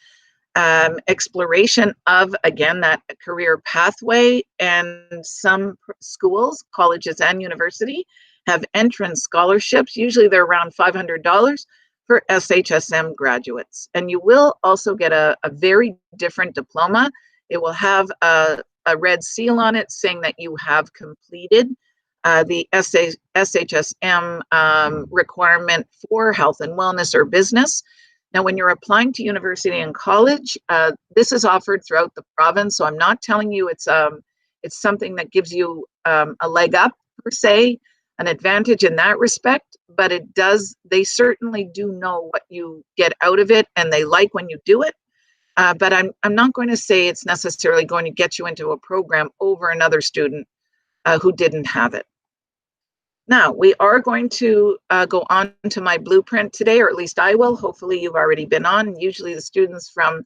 Exploration of, again, that career pathway. And some schools, colleges and university have entrance scholarships. Usually they're around $500 for SHSM graduates. And you will also get a very different diploma. It will have a red seal on it saying that you have completed the SHSM requirement for health and wellness or business. Now, when you're applying to university and college, this is offered throughout the province. So I'm not telling you it's something that gives you a leg up per se, an advantage in that respect, but it does, they certainly do know what you get out of it and they like when you do it. But I'm not going to say it's necessarily going to get you into a program over another student who didn't have it. Now, we are going to go on to my blueprint today, or at least I will. Hopefully you've already been on. Usually the students from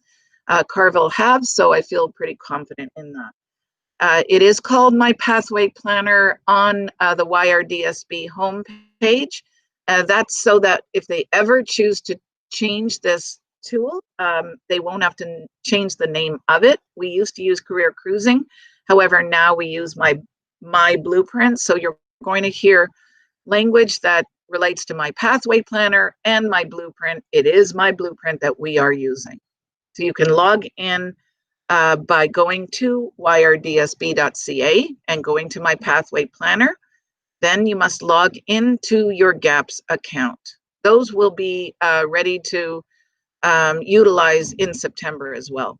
Carville have, so I feel pretty confident in that. It is called My Pathway Planner on the YRDSB homepage. That's so that if they ever choose to change this tool, they won't have to change the name of it. We used to use Career Cruising. However, now we use my blueprint. So you're going to hear language that relates to My Pathway Planner and my blueprint. It is my blueprint that we are using. So you can log in by going to yrdsb.ca and going to My Pathway Planner. Then you must log into your GAPS account. Those will be ready to utilize in September as well.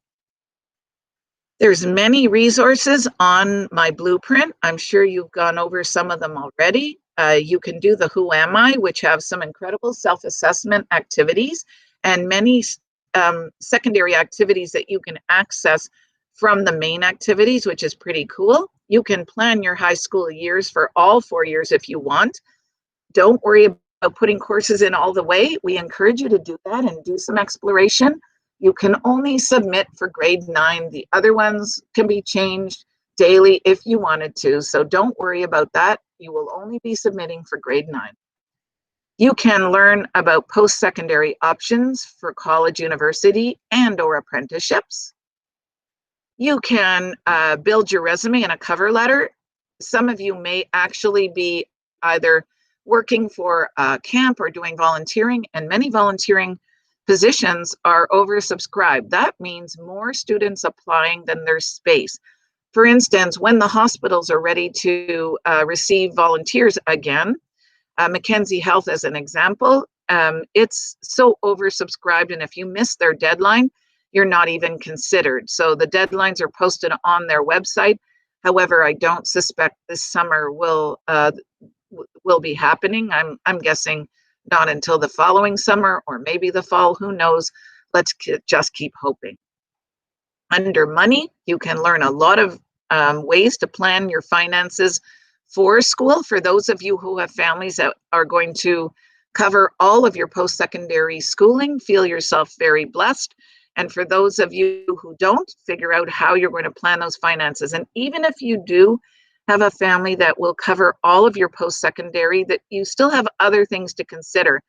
There's many resources on my blueprint. I'm sure you've gone over some of them already. You can do the Who Am I, which have some incredible self-assessment activities and many secondary activities that you can access from the main activities, which is pretty cool. You can plan your high school years for all 4 years if you want. Don't worry about putting courses in all the way. We encourage you to do that and do some exploration. You can only submit for grade 9. The other ones can be changed daily if you wanted to. So don't worry about that. You will only be submitting for grade 9. You can learn about post-secondary options for college, university, and/or apprenticeships. You can build your resume and a cover letter. Some of you may actually be either working for a camp or doing volunteering, and many volunteering positions are oversubscribed. That means more students applying than there's space. For instance, when the hospitals are ready to receive volunteers again, Mackenzie Health as an example, it's so oversubscribed, and if you miss their deadline, you're not even considered. So the deadlines are posted on their website. However, I don't suspect this summer will be happening. I'm guessing not until the following summer or maybe the fall. Who knows? Let's just keep hoping. Under money, you can learn a lot of ways to plan your finances for school. For those of you who have families that are going to cover all of your post-secondary schooling, feel yourself very blessed. And for those of you who don't, figure out how you're going to plan those finances. And even if you do have a family that will cover all of your post-secondary, that you still have other things to consider.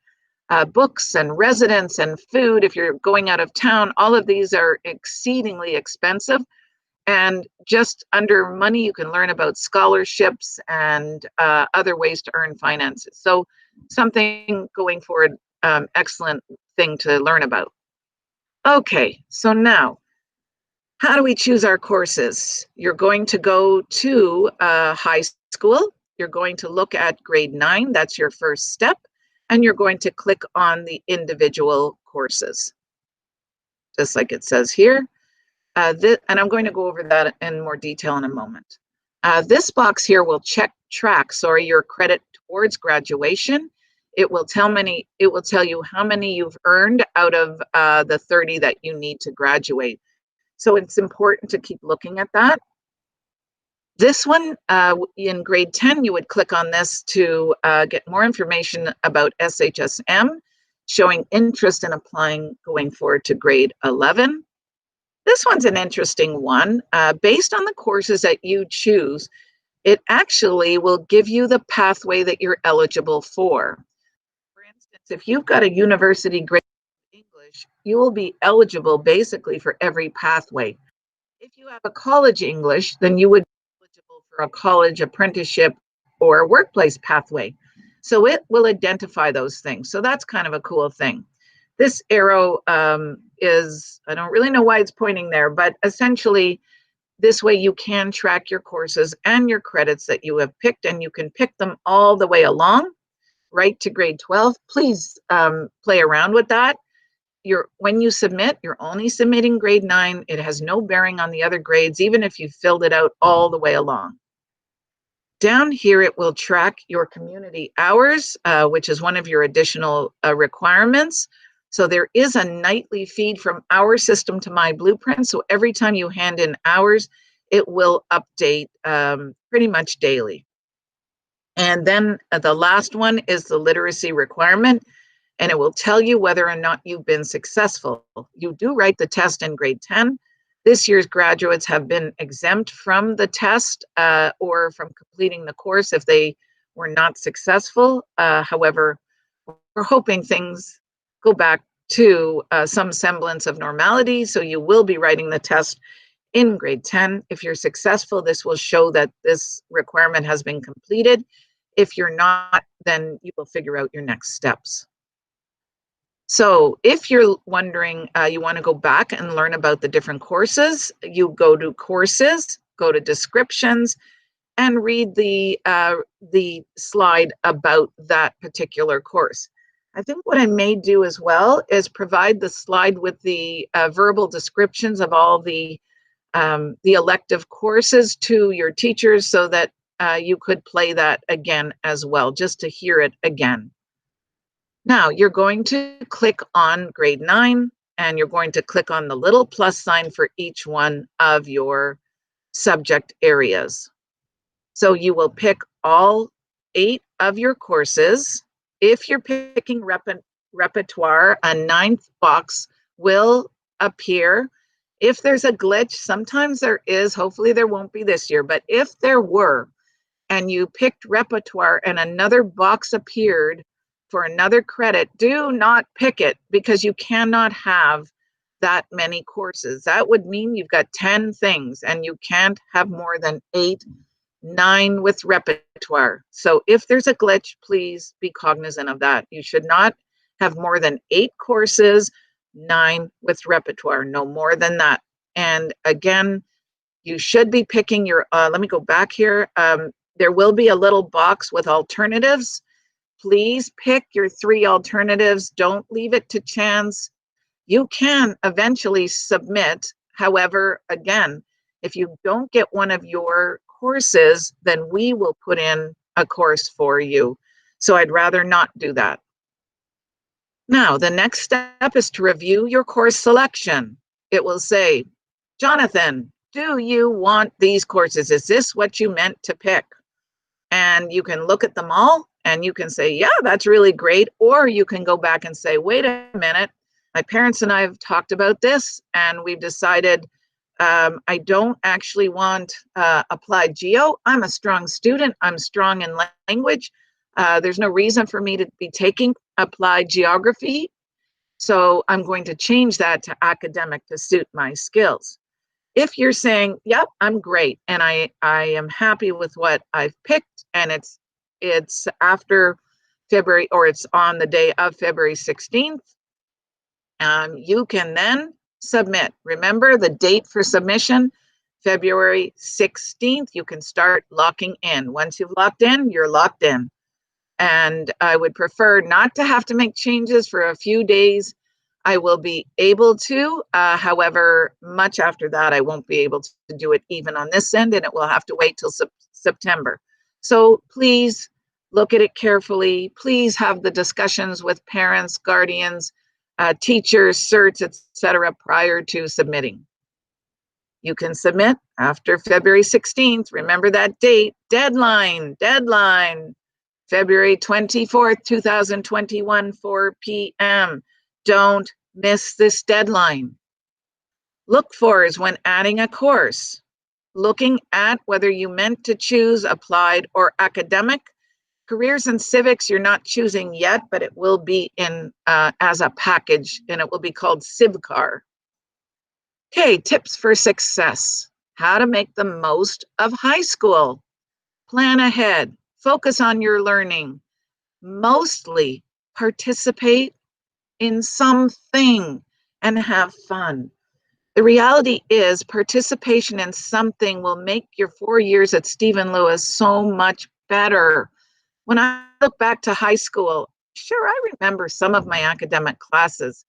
Books and residence and food, if you're going out of town, all of these are exceedingly expensive. And just under money, you can learn about scholarships and other ways to earn finances. So something going forward, excellent thing to learn about. Okay, so now, how do we choose our courses? You're going to go to high school. You're going to look at grade 9. That's your first step. And you're going to click on the individual courses, just like it says here. And I'm going to go over that in more detail in a moment. This box here will track your credit towards graduation. It will tell you how many you've earned out of the 30 that you need to graduate. So it's important to keep looking at that. This one, in grade 10, you would click on this to get more information about SHSM, showing interest in applying going forward to grade 11. This one's an interesting one. Based on the courses that you choose, it actually will give you the pathway that you're eligible for. For instance, if you've got a university grade in English, you will be eligible basically for every pathway. If you have a college English, then you would be eligible for a college apprenticeship or a workplace pathway. So it will identify those things. So that's kind of a cool thing. This arrow is, I don't really know why it's pointing there, but essentially this way you can track your courses and your credits that you have picked, and you can pick them all the way along, right to grade 12. Please play around with that. When you submit, you're only submitting grade 9. It has no bearing on the other grades, even if you filled it out all the way along. Down here, it will track your community hours, which is one of your additional requirements. So there is a nightly feed from our system to My Blueprint. So every time you hand in hours, it will update pretty much daily. And then the last one is the literacy requirement, and it will tell you whether or not you've been successful. You do write the test in grade 10. This year's graduates have been exempt from the test or from completing the course if they were not successful. However, we're hoping things go back to some semblance of normality. So you will be writing the test in grade 10. If you're successful, this will show that this requirement has been completed. If you're not, then you will figure out your next steps. So if you're wondering, you want to go back and learn about the different courses, you go to courses, go to descriptions, and read the slide about that particular course. I think what I may do as well is provide the slide with the verbal descriptions of all the elective courses to your teachers so that you could play that again as well, just to hear it again. Now you're going to click on grade 9, and you're going to click on the little plus sign for each one of your subject areas. So you will pick all 8 of your courses. If you're picking repertoire, a 9th box will appear. If there's a glitch, sometimes there is, hopefully there won't be this year, but if there were, and you picked repertoire and another box appeared for another credit, do not pick it, because you cannot have that many courses. That would mean you've got 10 things and you can't have more than 8, 9 with repertoire. So if there's a glitch, please be cognizant of that. You should not have more than 8 courses, 9 with repertoire, no more than that. And again, you should be picking your, let me go back here. There will be a little box with alternatives. Please pick your 3 alternatives. Don't leave it to chance. You can eventually submit. However, again, if you don't get one of your courses, then we will put in a course for you. So I'd rather not do that. Now, the next step is to review your course selection. It will say, Jonathan, do you want these courses? Is this what you meant to pick? And you can look at them all and you can say, yeah, that's really great. Or you can go back and say, wait a minute, my parents and I have talked about this and we've decided I don't actually want applied geo. I'm a strong student. I'm strong in language. There's no reason for me to be taking applied geography. So I'm going to change that to academic to suit my skills. If you're saying, yep, I'm great, and I am happy with what I've picked, and it's after February, or it's on the day of February 16th, you can then submit. Remember the date for submission, February 16th. You can start locking in. Once you've locked in, you're locked in. And I would prefer not to have to make changes for a few days. I will be able to, however, much after that, I won't be able to do it even on this end, and it will have to wait till September. So please look at it carefully. Please have the discussions with parents, guardians, teachers, certs, etc., prior to submitting. You can submit after February 16th. Remember that date, deadline, February 24th, 2021, 4 p.m. Don't miss this deadline. Look for is when adding a course, looking at whether you meant to choose applied or academic. Careers and civics, you're not choosing yet, but it will be in as a package, and it will be called CivCar. Okay, tips for success. How to make the most of high school. Plan ahead. Focus on your learning. Mostly participate in something and have fun. The reality is participation in something will make your 4 years at Stephen Lewis so much better. When I look back to high school, sure, I remember some of my academic classes.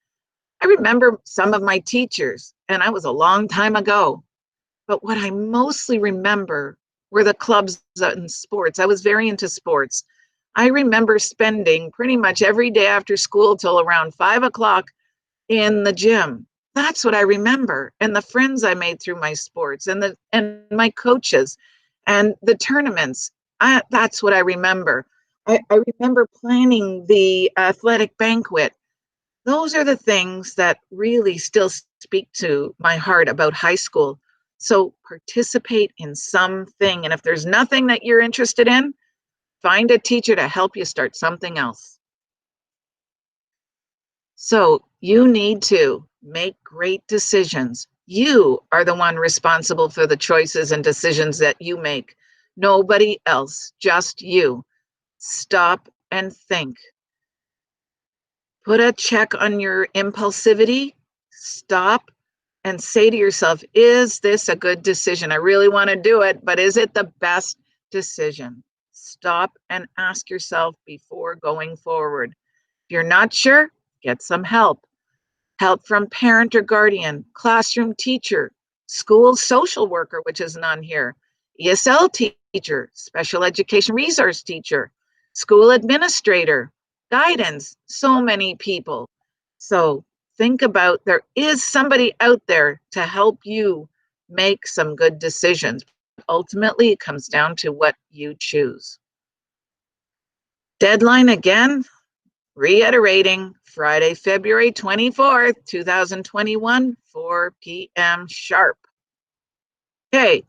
I remember some of my teachers, and that was a long time ago. But what I mostly remember were the clubs and sports. I was very into sports. I remember spending pretty much every day after school till around 5 o'clock in the gym. That's what I remember. And the friends I made through my sports and my coaches and the tournaments. That's what I remember. I remember planning the athletic banquet. Those are the things that really still speak to my heart about high school. So participate in something. And if there's nothing that you're interested in, find a teacher to help you start something else. So you need to make great decisions. You are the one responsible for the choices and decisions that you make. Nobody else, just you. Stop and think. Put a check on your impulsivity. Stop and say to yourself, is this a good decision? I really want to do it, but is it the best decision? Stop and ask yourself before going forward. If you're not sure, get some help. Help from parent or guardian, classroom teacher, school social worker, which is none here, ESL teacher, special education resource teacher, school administrator, guidance, so many people. So think about, there is somebody out there to help you make some good decisions. Ultimately, it comes down to what you choose. Deadline again, reiterating, Friday, February 24th, 2021, 4 p.m. sharp. Okay,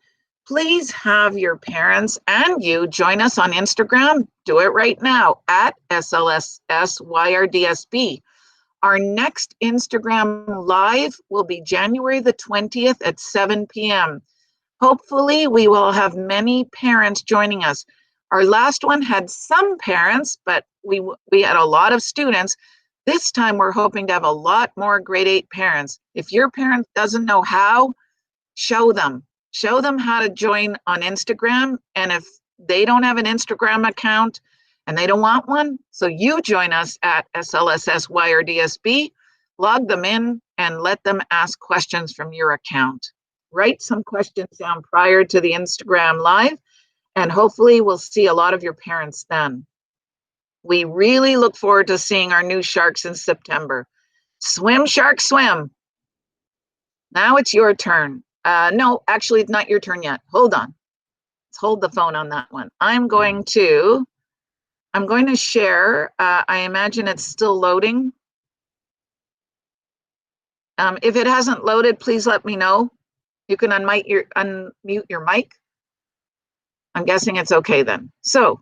please have your parents and you join us on Instagram. Do it right now at SLSSYRDSB. Our next Instagram Live will be January the 20th at 7 p.m. Hopefully, we will have many parents joining us. Our last one had some parents, but we had a lot of students. This time, we're hoping to have a lot more grade 8 parents. If your parent doesn't know how, show them. Show them how to join on Instagram. And if they don't have an Instagram account and they don't want one, so you join us at SLSSYRDSB, log them in and let them ask questions from your account. Write some questions down prior to the Instagram Live, and hopefully we'll see a lot of your parents then. We really look forward to seeing our new sharks in September. Swim, shark, swim. Now it's your turn. No, actually, it's not your turn yet. Hold on. Let's hold the phone on that one. I'm going to share. I imagine it's still loading. If it hasn't loaded, please let me know. You can unmute your mic. I'm guessing it's okay then. So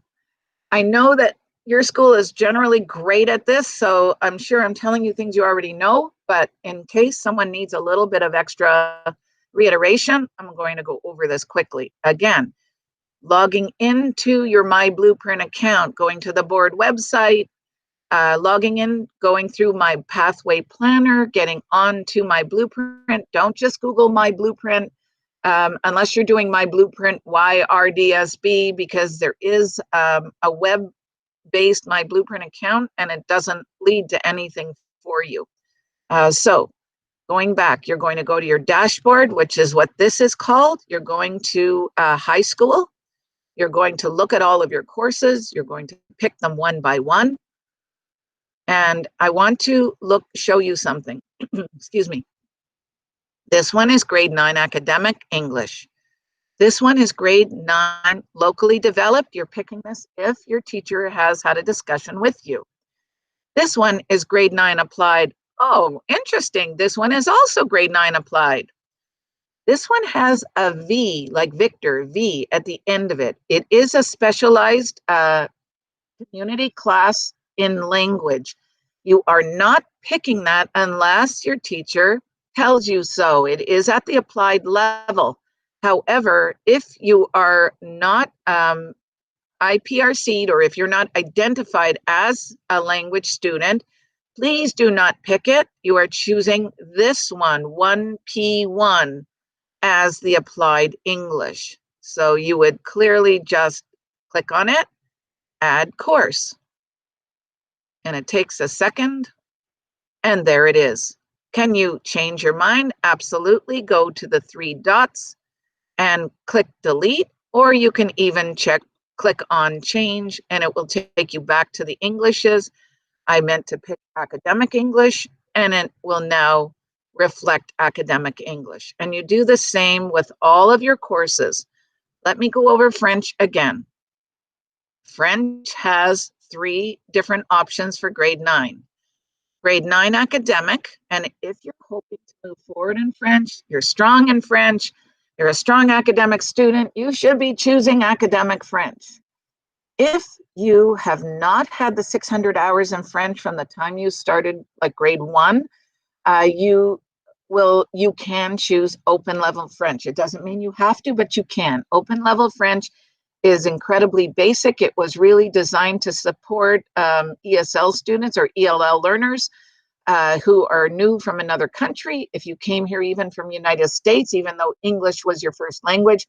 I know that your school is generally great at this, so I'm sure I'm telling you things you already know, but in case someone needs a little bit of extra reiteration, I'm going to go over this quickly. Again, logging into your My Blueprint account, going to the board website, logging in, going through my pathway planner, getting onto My Blueprint. Don't just Google My Blueprint unless you're doing My Blueprint YRDSB, because there is a web-based My Blueprint account and it doesn't lead to anything for you. So going back, you're going to go to your dashboard, which is what this is called. You're going to high school. You're going to look at all of your courses. You're going to pick them one by one. And I want to show you something. Excuse me. This one is grade 9 academic English. This one is grade 9 locally developed. You're picking this if your teacher has had a discussion with you. This one is grade 9 applied. Oh, interesting. This one is also grade 9 applied. This one has a V, like Victor, V at the end of it. It is a specialized community class in language. You are not picking that unless your teacher tells you so. It is at the applied level. However, if you are not IPRC'd, or if you're not identified as a language student, please do not pick it. You are choosing this one, 1P1, as the applied English. So you would clearly just click on it, add course. And it takes a second, and there it is. Can you change your mind? Absolutely. Go to the 3 dots and click delete, or you can even click on change, and it will take you back to the Englishes. I meant to pick academic English, and it will now reflect academic English. And you do the same with all of your courses. Let me go over French again. French has 3 different options for grade 9. Grade 9 academic, and if you're hoping to move forward in French, you're strong in French, you're a strong academic student, you should be choosing academic French. If you have not had the 600 hours in French from the time you started, like grade 1, you can choose open level French. It doesn't mean you have to, but you can. Open level French is incredibly basic. It was really designed to support ESL students or ELL learners who are new from another country. If you came here even from the United States, even though English was your first language,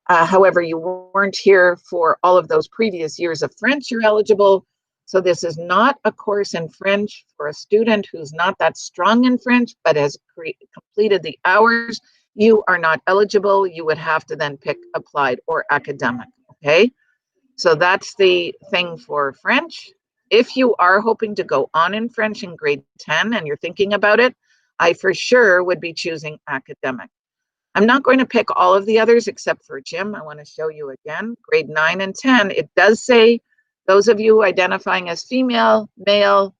however, you weren't here for all of those previous years of French, you're eligible. So this is not a course in French for a student who's not that strong in French, but has completed the hours. You are not eligible. You would have to then pick applied or academic, okay? So that's the thing for French. If you are hoping to go on in French in grade 10 and you're thinking about it, I for sure would be choosing academic. I'm not going to pick all of the others except for gym. I want to show you again, grade 9 and 10. It does say, those of you identifying as female, male,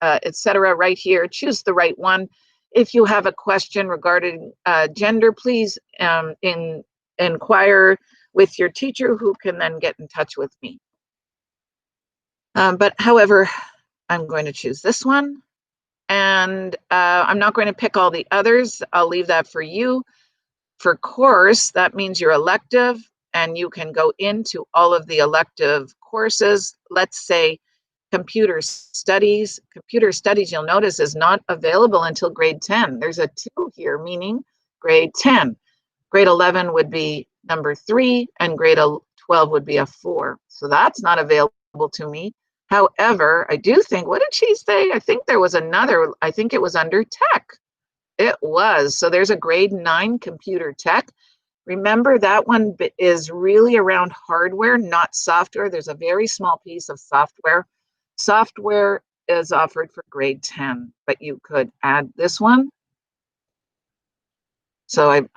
etc., right here, choose the right one. If you have a question regarding gender, please inquire with your teacher, who can then get in touch with me. But however, I'm going to choose this one. And I'm not going to pick all the others. I'll leave that for you. For course, that means your elective, and you can go into all of the elective courses. Let's say computer studies. Computer studies, you'll notice, is not available until grade 10. There's a 2 here, meaning grade 10. Grade 11 would be number 3, and grade 12 would be a 4. So that's not available to me. However, I do think, what did she say? I think there was another, I think it was under tech. It was. So there's a grade 9 computer tech. Remember, that one is really around hardware, not software. There's a very small piece of software. Software is offered for grade 10, but you could add this one. So I'm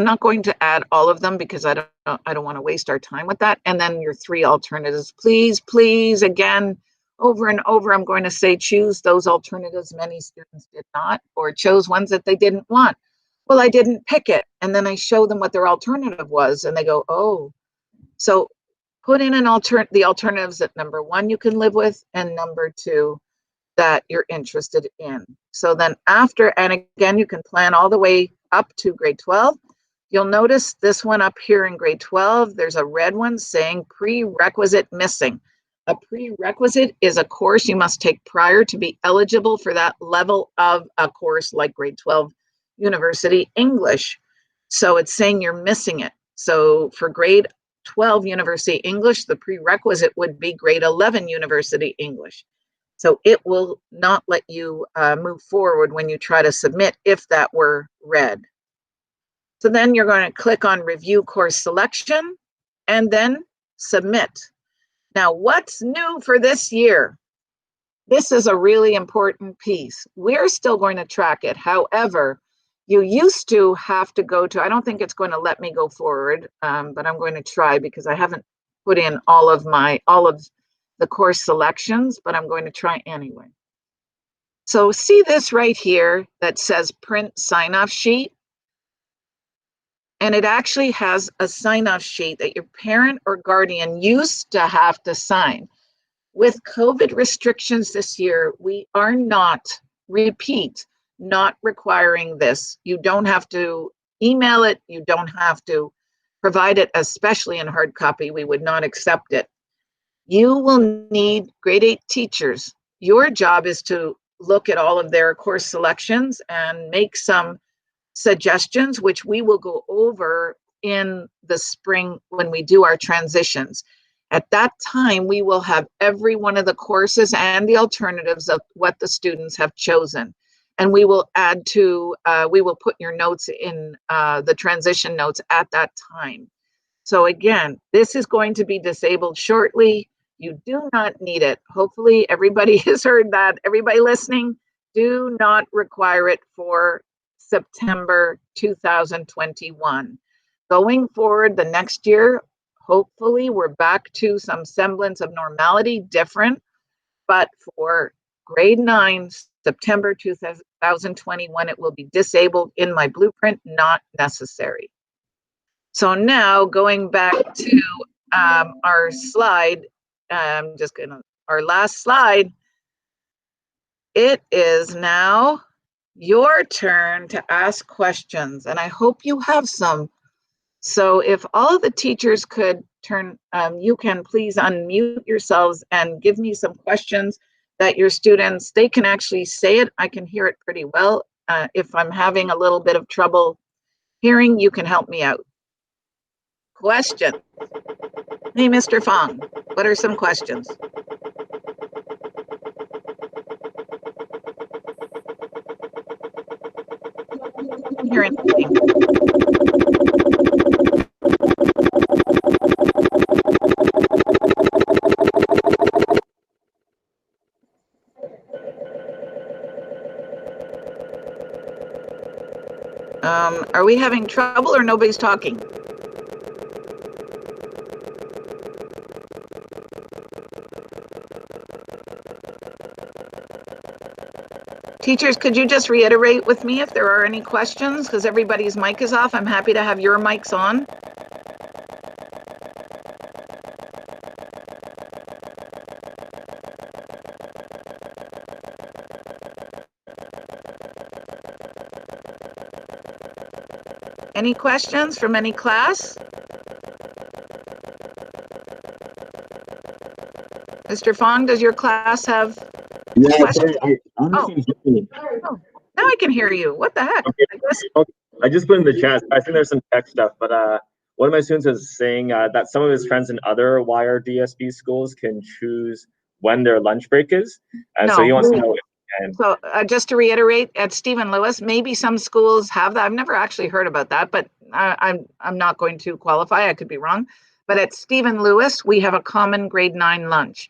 not going to add all of them because I don't want to waste our time with that. And then your 3 alternatives, please, again, over and over, I'm going to say choose those alternatives many students did not, or chose ones that they didn't want. Well, I didn't pick it. And then I show them what their alternative was, and they go, oh. So put in the alternatives that number 1 you can live with, and number 2 that you're interested in. So then after, and again, you can plan all the way up to grade 12. You'll notice this one up here in grade 12, there's a red one saying prerequisite missing. A prerequisite is a course you must take prior to be eligible for that level of a course like grade 12 University English. So it's saying you're missing it. So for grade 12 University English, the prerequisite would be grade 11 University English. So it will not let you move forward when you try to submit if that were red. So then you're going to click on review course selection and then submit. Now, what's new for this year? This is a really important piece. We're still going to track it. However, you used to have to go to, I don't think it's going to let me go forward, but I'm going to try because I haven't put in all of the course selections, but I'm going to try anyway. So see this right here that says print sign-off sheet? And it actually has a sign-off sheet that your parent or guardian used to have to sign. With COVID restrictions this year, we are not requiring this. You don't have to email it. You don't have to provide it, especially in hard copy. We would not accept it. You will need grade 8 teachers. Your job is to look at all of their course selections and make some suggestions, which we will go over in the spring when we do our transitions. At that time, we will have every one of the courses and the alternatives of what the students have chosen. And we will we will put your notes in the transition notes at that time. So again, this is going to be disabled shortly. You do not need it. Hopefully everybody has heard that. Everybody listening, do not require it for September 2021. Going forward, the next year, hopefully we're back to some semblance of normality, different, but for grade 9, September 2021, it will be disabled in my blueprint, not necessary. So now going back to our slide, our last slide, it is now your turn to ask questions, and I hope you have some. So if all of the teachers could you can please unmute yourselves and give me some questions that your students, they can actually say it. I can hear it pretty well. If I'm having a little bit of trouble hearing, you can help me out. Question. Hey, Mr. Fong, what are some questions? Hear anything? Are we having trouble or nobody's talking? Teachers, could you just reiterate with me if there are any questions? Because everybody's mic is off. I'm happy to have your mics on. Any questions from any class? Mr. Fong, does your class have Yeah, questions? sorry, I understand. Oh, now I can hear you. What the heck? Okay. I guess, Okay. I just put in the chat. I think there's some tech stuff, but one of my students was saying that some of his friends in other Wire DSB schools can choose when their lunch break is, and so he wants to know. So just to reiterate, at Stephen Lewis, maybe some schools have that. I've never actually heard about that, but I'm not going to qualify. I could be wrong. But at Stephen Lewis, we have a common grade 9 lunch.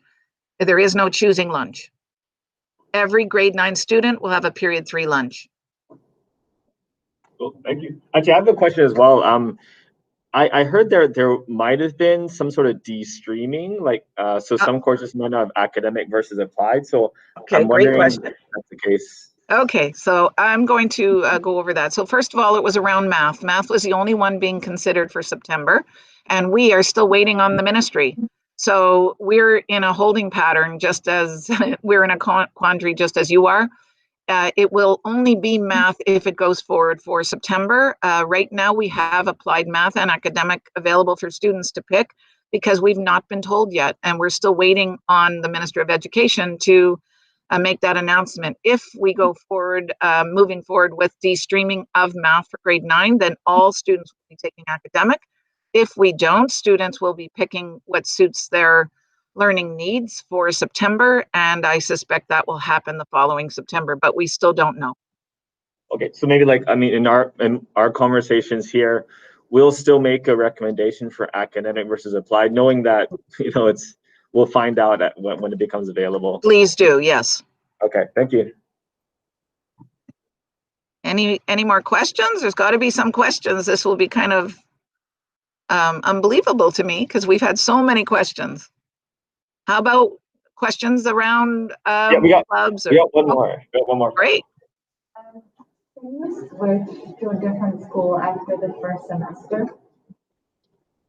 There is no choosing lunch. Every grade 9 student will have a period 3 lunch. Cool, thank you. Actually, I have a question as well. I heard there might have been some sort of de-streaming, like so some courses might not have academic versus applied. So Okay, I'm great wondering question. if that's the case. Okay, so I'm going to go over that. So first of all, it was around math. Math was the only one being considered for September, and we are still waiting on the ministry. So we're in a holding pattern, just as we're in a quandary, just as you are. It will only be math if it goes forward for September. Right now, we have applied math and academic available for students to pick because we've not been told yet, and we're still waiting on the Minister of Education to make that announcement. If we go forward, moving forward with the streaming of math for grade 9, then all students will be taking academic. If we don't, students will be picking what suits their learning needs for September, and I suspect that will happen the following September, but we still don't know. Okay, so maybe like, I mean, in our conversations here, we'll still make a recommendation for academic versus applied, knowing that, you know, we'll find out when it becomes available. Please do, yes. Okay, thank you. Any more questions? There's got to be some questions. This will be kind of unbelievable to me because we've had so many questions. How about questions around Yeah, we got clubs? We got one more. We got one more. Great. Can you switch to a different school after the first semester?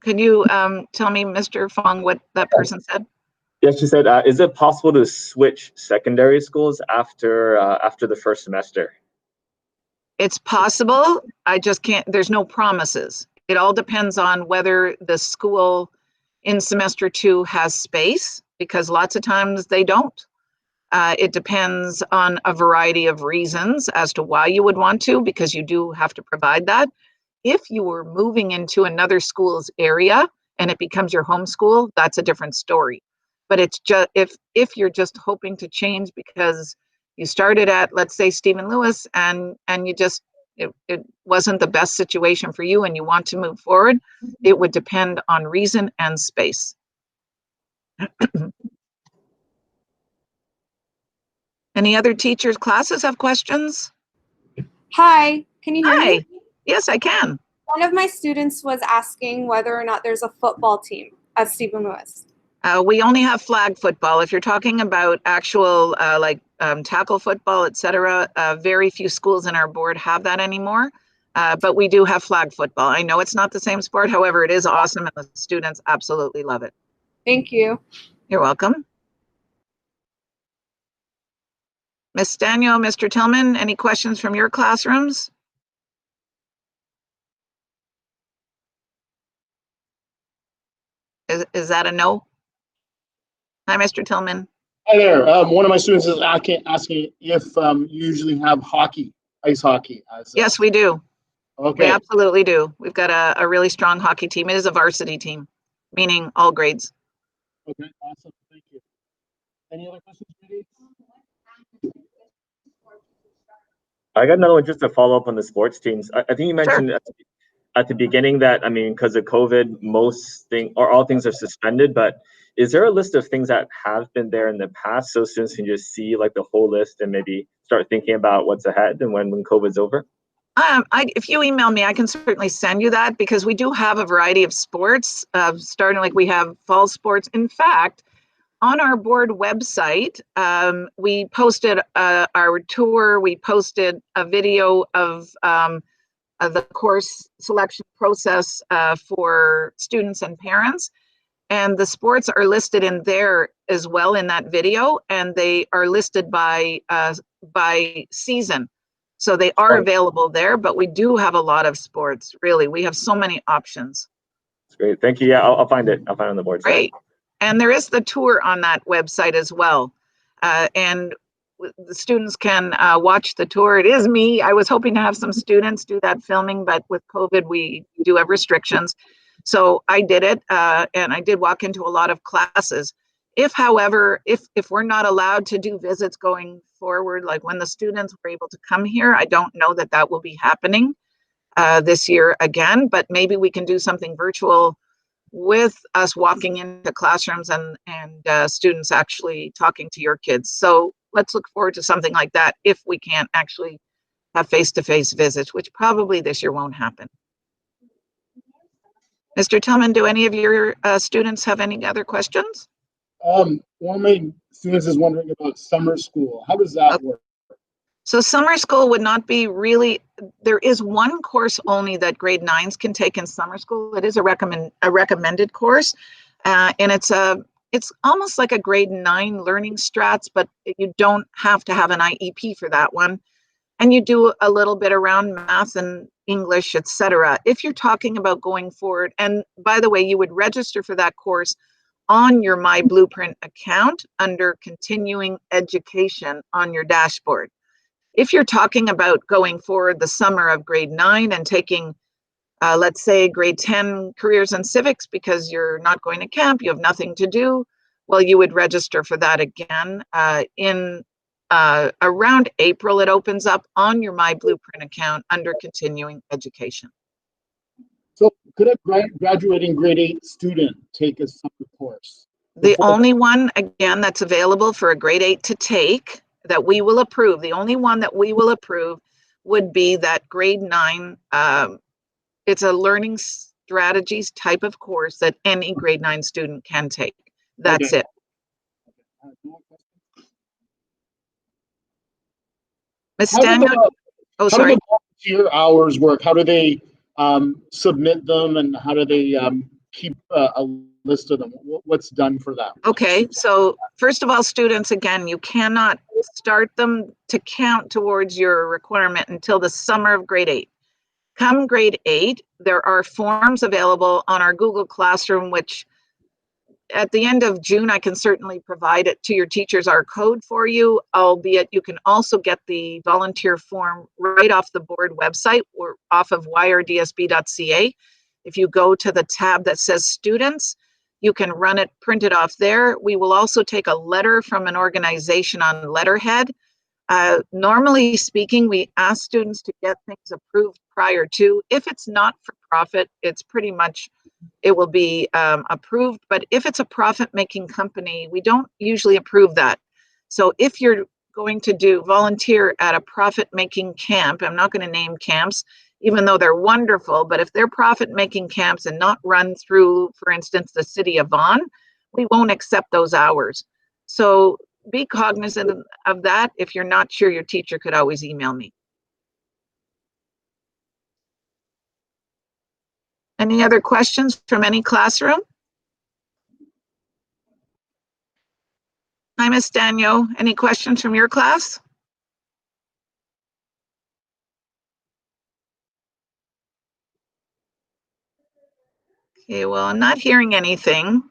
Can you tell me, Mr. Fong, what that person said? Yes, she said, is it possible to switch secondary schools after the first semester? It's possible. I just can't, there's no promises. It all depends on whether the school in semester 2 has space, because lots of times they don't. It depends on a variety of reasons as to why you would want to, because you do have to provide that. If you were moving into another school's area and it becomes your home school, that's a different story. But it's just, if you're just hoping to change because you started at, let's say, Stephen Lewis, and you just, it wasn't the best situation for you and you want to move forward, it would depend on reason and space. Any other teachers' classes have questions? Hi, can you hear me? Yes, I can. One of my students was asking whether or not there's a football team at Stephen Lewis. We only have flag football. If you're talking about actual tackle football, etc., very few schools in our board have that anymore. But we do have flag football. I know it's not the same sport. However, it is awesome and the students absolutely love it. Thank you. You're welcome. Ms. Daniel, Mr. Tillman, any questions from your classrooms? Is that a no? Hi, Mr. Tillman. Hi there. One of my students is asking if you usually have hockey, ice hockey. Yes, we do. Okay. We absolutely do. We've got a really strong hockey team. It is a varsity team, meaning all grades. Okay, awesome. Thank you. Any other questions, Judy? I got another one just to follow up on the sports teams. I think you mentioned at the beginning that, I mean, because of COVID, all things are suspended, but is there a list of things that have been there in the past so students can just see like the whole list and maybe start thinking about what's ahead and when COVID's over? If you email me, I can certainly send you that, because we do have a variety of sports, starting like we have fall sports. In fact, on our board website, we posted our tour. We posted a video of the course selection process for students and parents. And the sports are listed in there as well in that video, and they are listed by season. So they are Right. available there, but we do have a lot of sports, really. We have so many options. That's great. Thank you. Yeah, I'll find it. I'll find it on the board. Great. And there is the tour on that website as well. And the students can watch the tour. It is me. I was hoping to have some students do that filming, but with COVID, we do have restrictions. So I did it, and I did walk into a lot of classes. If, however, if we're not allowed to do visits going forward, like when the students were able to come here, I don't know that that will be happening this year again, but maybe we can do something virtual with us walking into classrooms and students actually talking to your kids. So let's look forward to something like that if we can't actually have face-to-face visits, which probably this year won't happen. Mr. Tillman, do any of your students have any other questions? One of my students is wondering about summer school. How does that work? So summer school would not be really, there is one course only that grade 9s can take in summer school. It is a recommended course. And it's almost like a grade 9 learning strats, but you don't have to have an IEP for that one. And you do a little bit around math and English, etc. If you're talking about going forward, and by the way, you would register for that course on your My Blueprint account under continuing education on your dashboard. If you're talking about going forward the summer of grade 9 and taking, let's say, grade 10 careers and civics because you're not going to camp, you have nothing to do, well, you would register for that again. In around April, it opens up on your My Blueprint account under continuing education. So could a graduating grade 8 student take a summer course? The only one, again, that's available for a grade 8 to take that we will approve, the only one that we will approve would be that grade 9. It's a learning strategies type of course that any grade 9 student can take. That's it. Ms. Daniel? Oh, sorry. How do the volunteer hours work? How do they submit them, and how do they keep a list of them? What's done for that? Okay, so first of all, students, again, you cannot start them to count towards your requirement until the summer of grade 8. Come grade 8, there are forms available on our Google Classroom, which at the end of June, I can certainly provide it to your teachers, our code for you, albeit you can also get the volunteer form right off the board website or off of yrdsb.ca. If you go to the tab that says students, you can run it, print it off there. We will also take a letter from an organization on letterhead. Normally speaking, we ask students to get things approved prior to. If it's not for profit, it's pretty much, it will be approved. But if it's a profit-making company, we don't usually approve that. So if you're going to do volunteer at a profit-making camp, I'm not going to name camps, even though they're wonderful, but if they're profit-making camps and not run through, for instance, the city of Vaughan, we won't accept those hours. So be cognizant of that. If you're not sure, your teacher could always email me. Any other questions from any classroom? Hi, Ms. Daniel. Any questions from your class? Okay, well, I'm not hearing anything.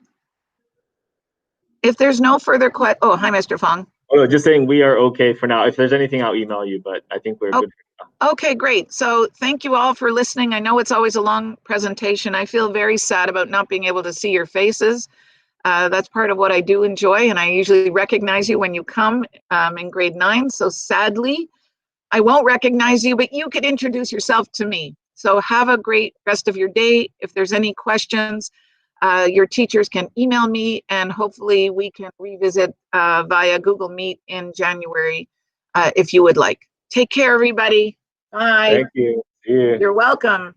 If there's no further questions, oh, hi, Mr. Fong. Oh, no, just saying we are okay for now. If there's anything, I'll email you, but I think we're good for now. Okay, great. So thank you all for listening. I know it's always a long presentation. I feel very sad about not being able to see your faces. That's part of what I do enjoy, and I usually recognize you when you come in grade 9. So sadly, I won't recognize you, but you could introduce yourself to me. So have a great rest of your day. If there's any questions, your teachers can email me, and hopefully we can revisit via Google Meet in January if you would like. Take care, everybody. Bye. Thank you. See you. You're welcome.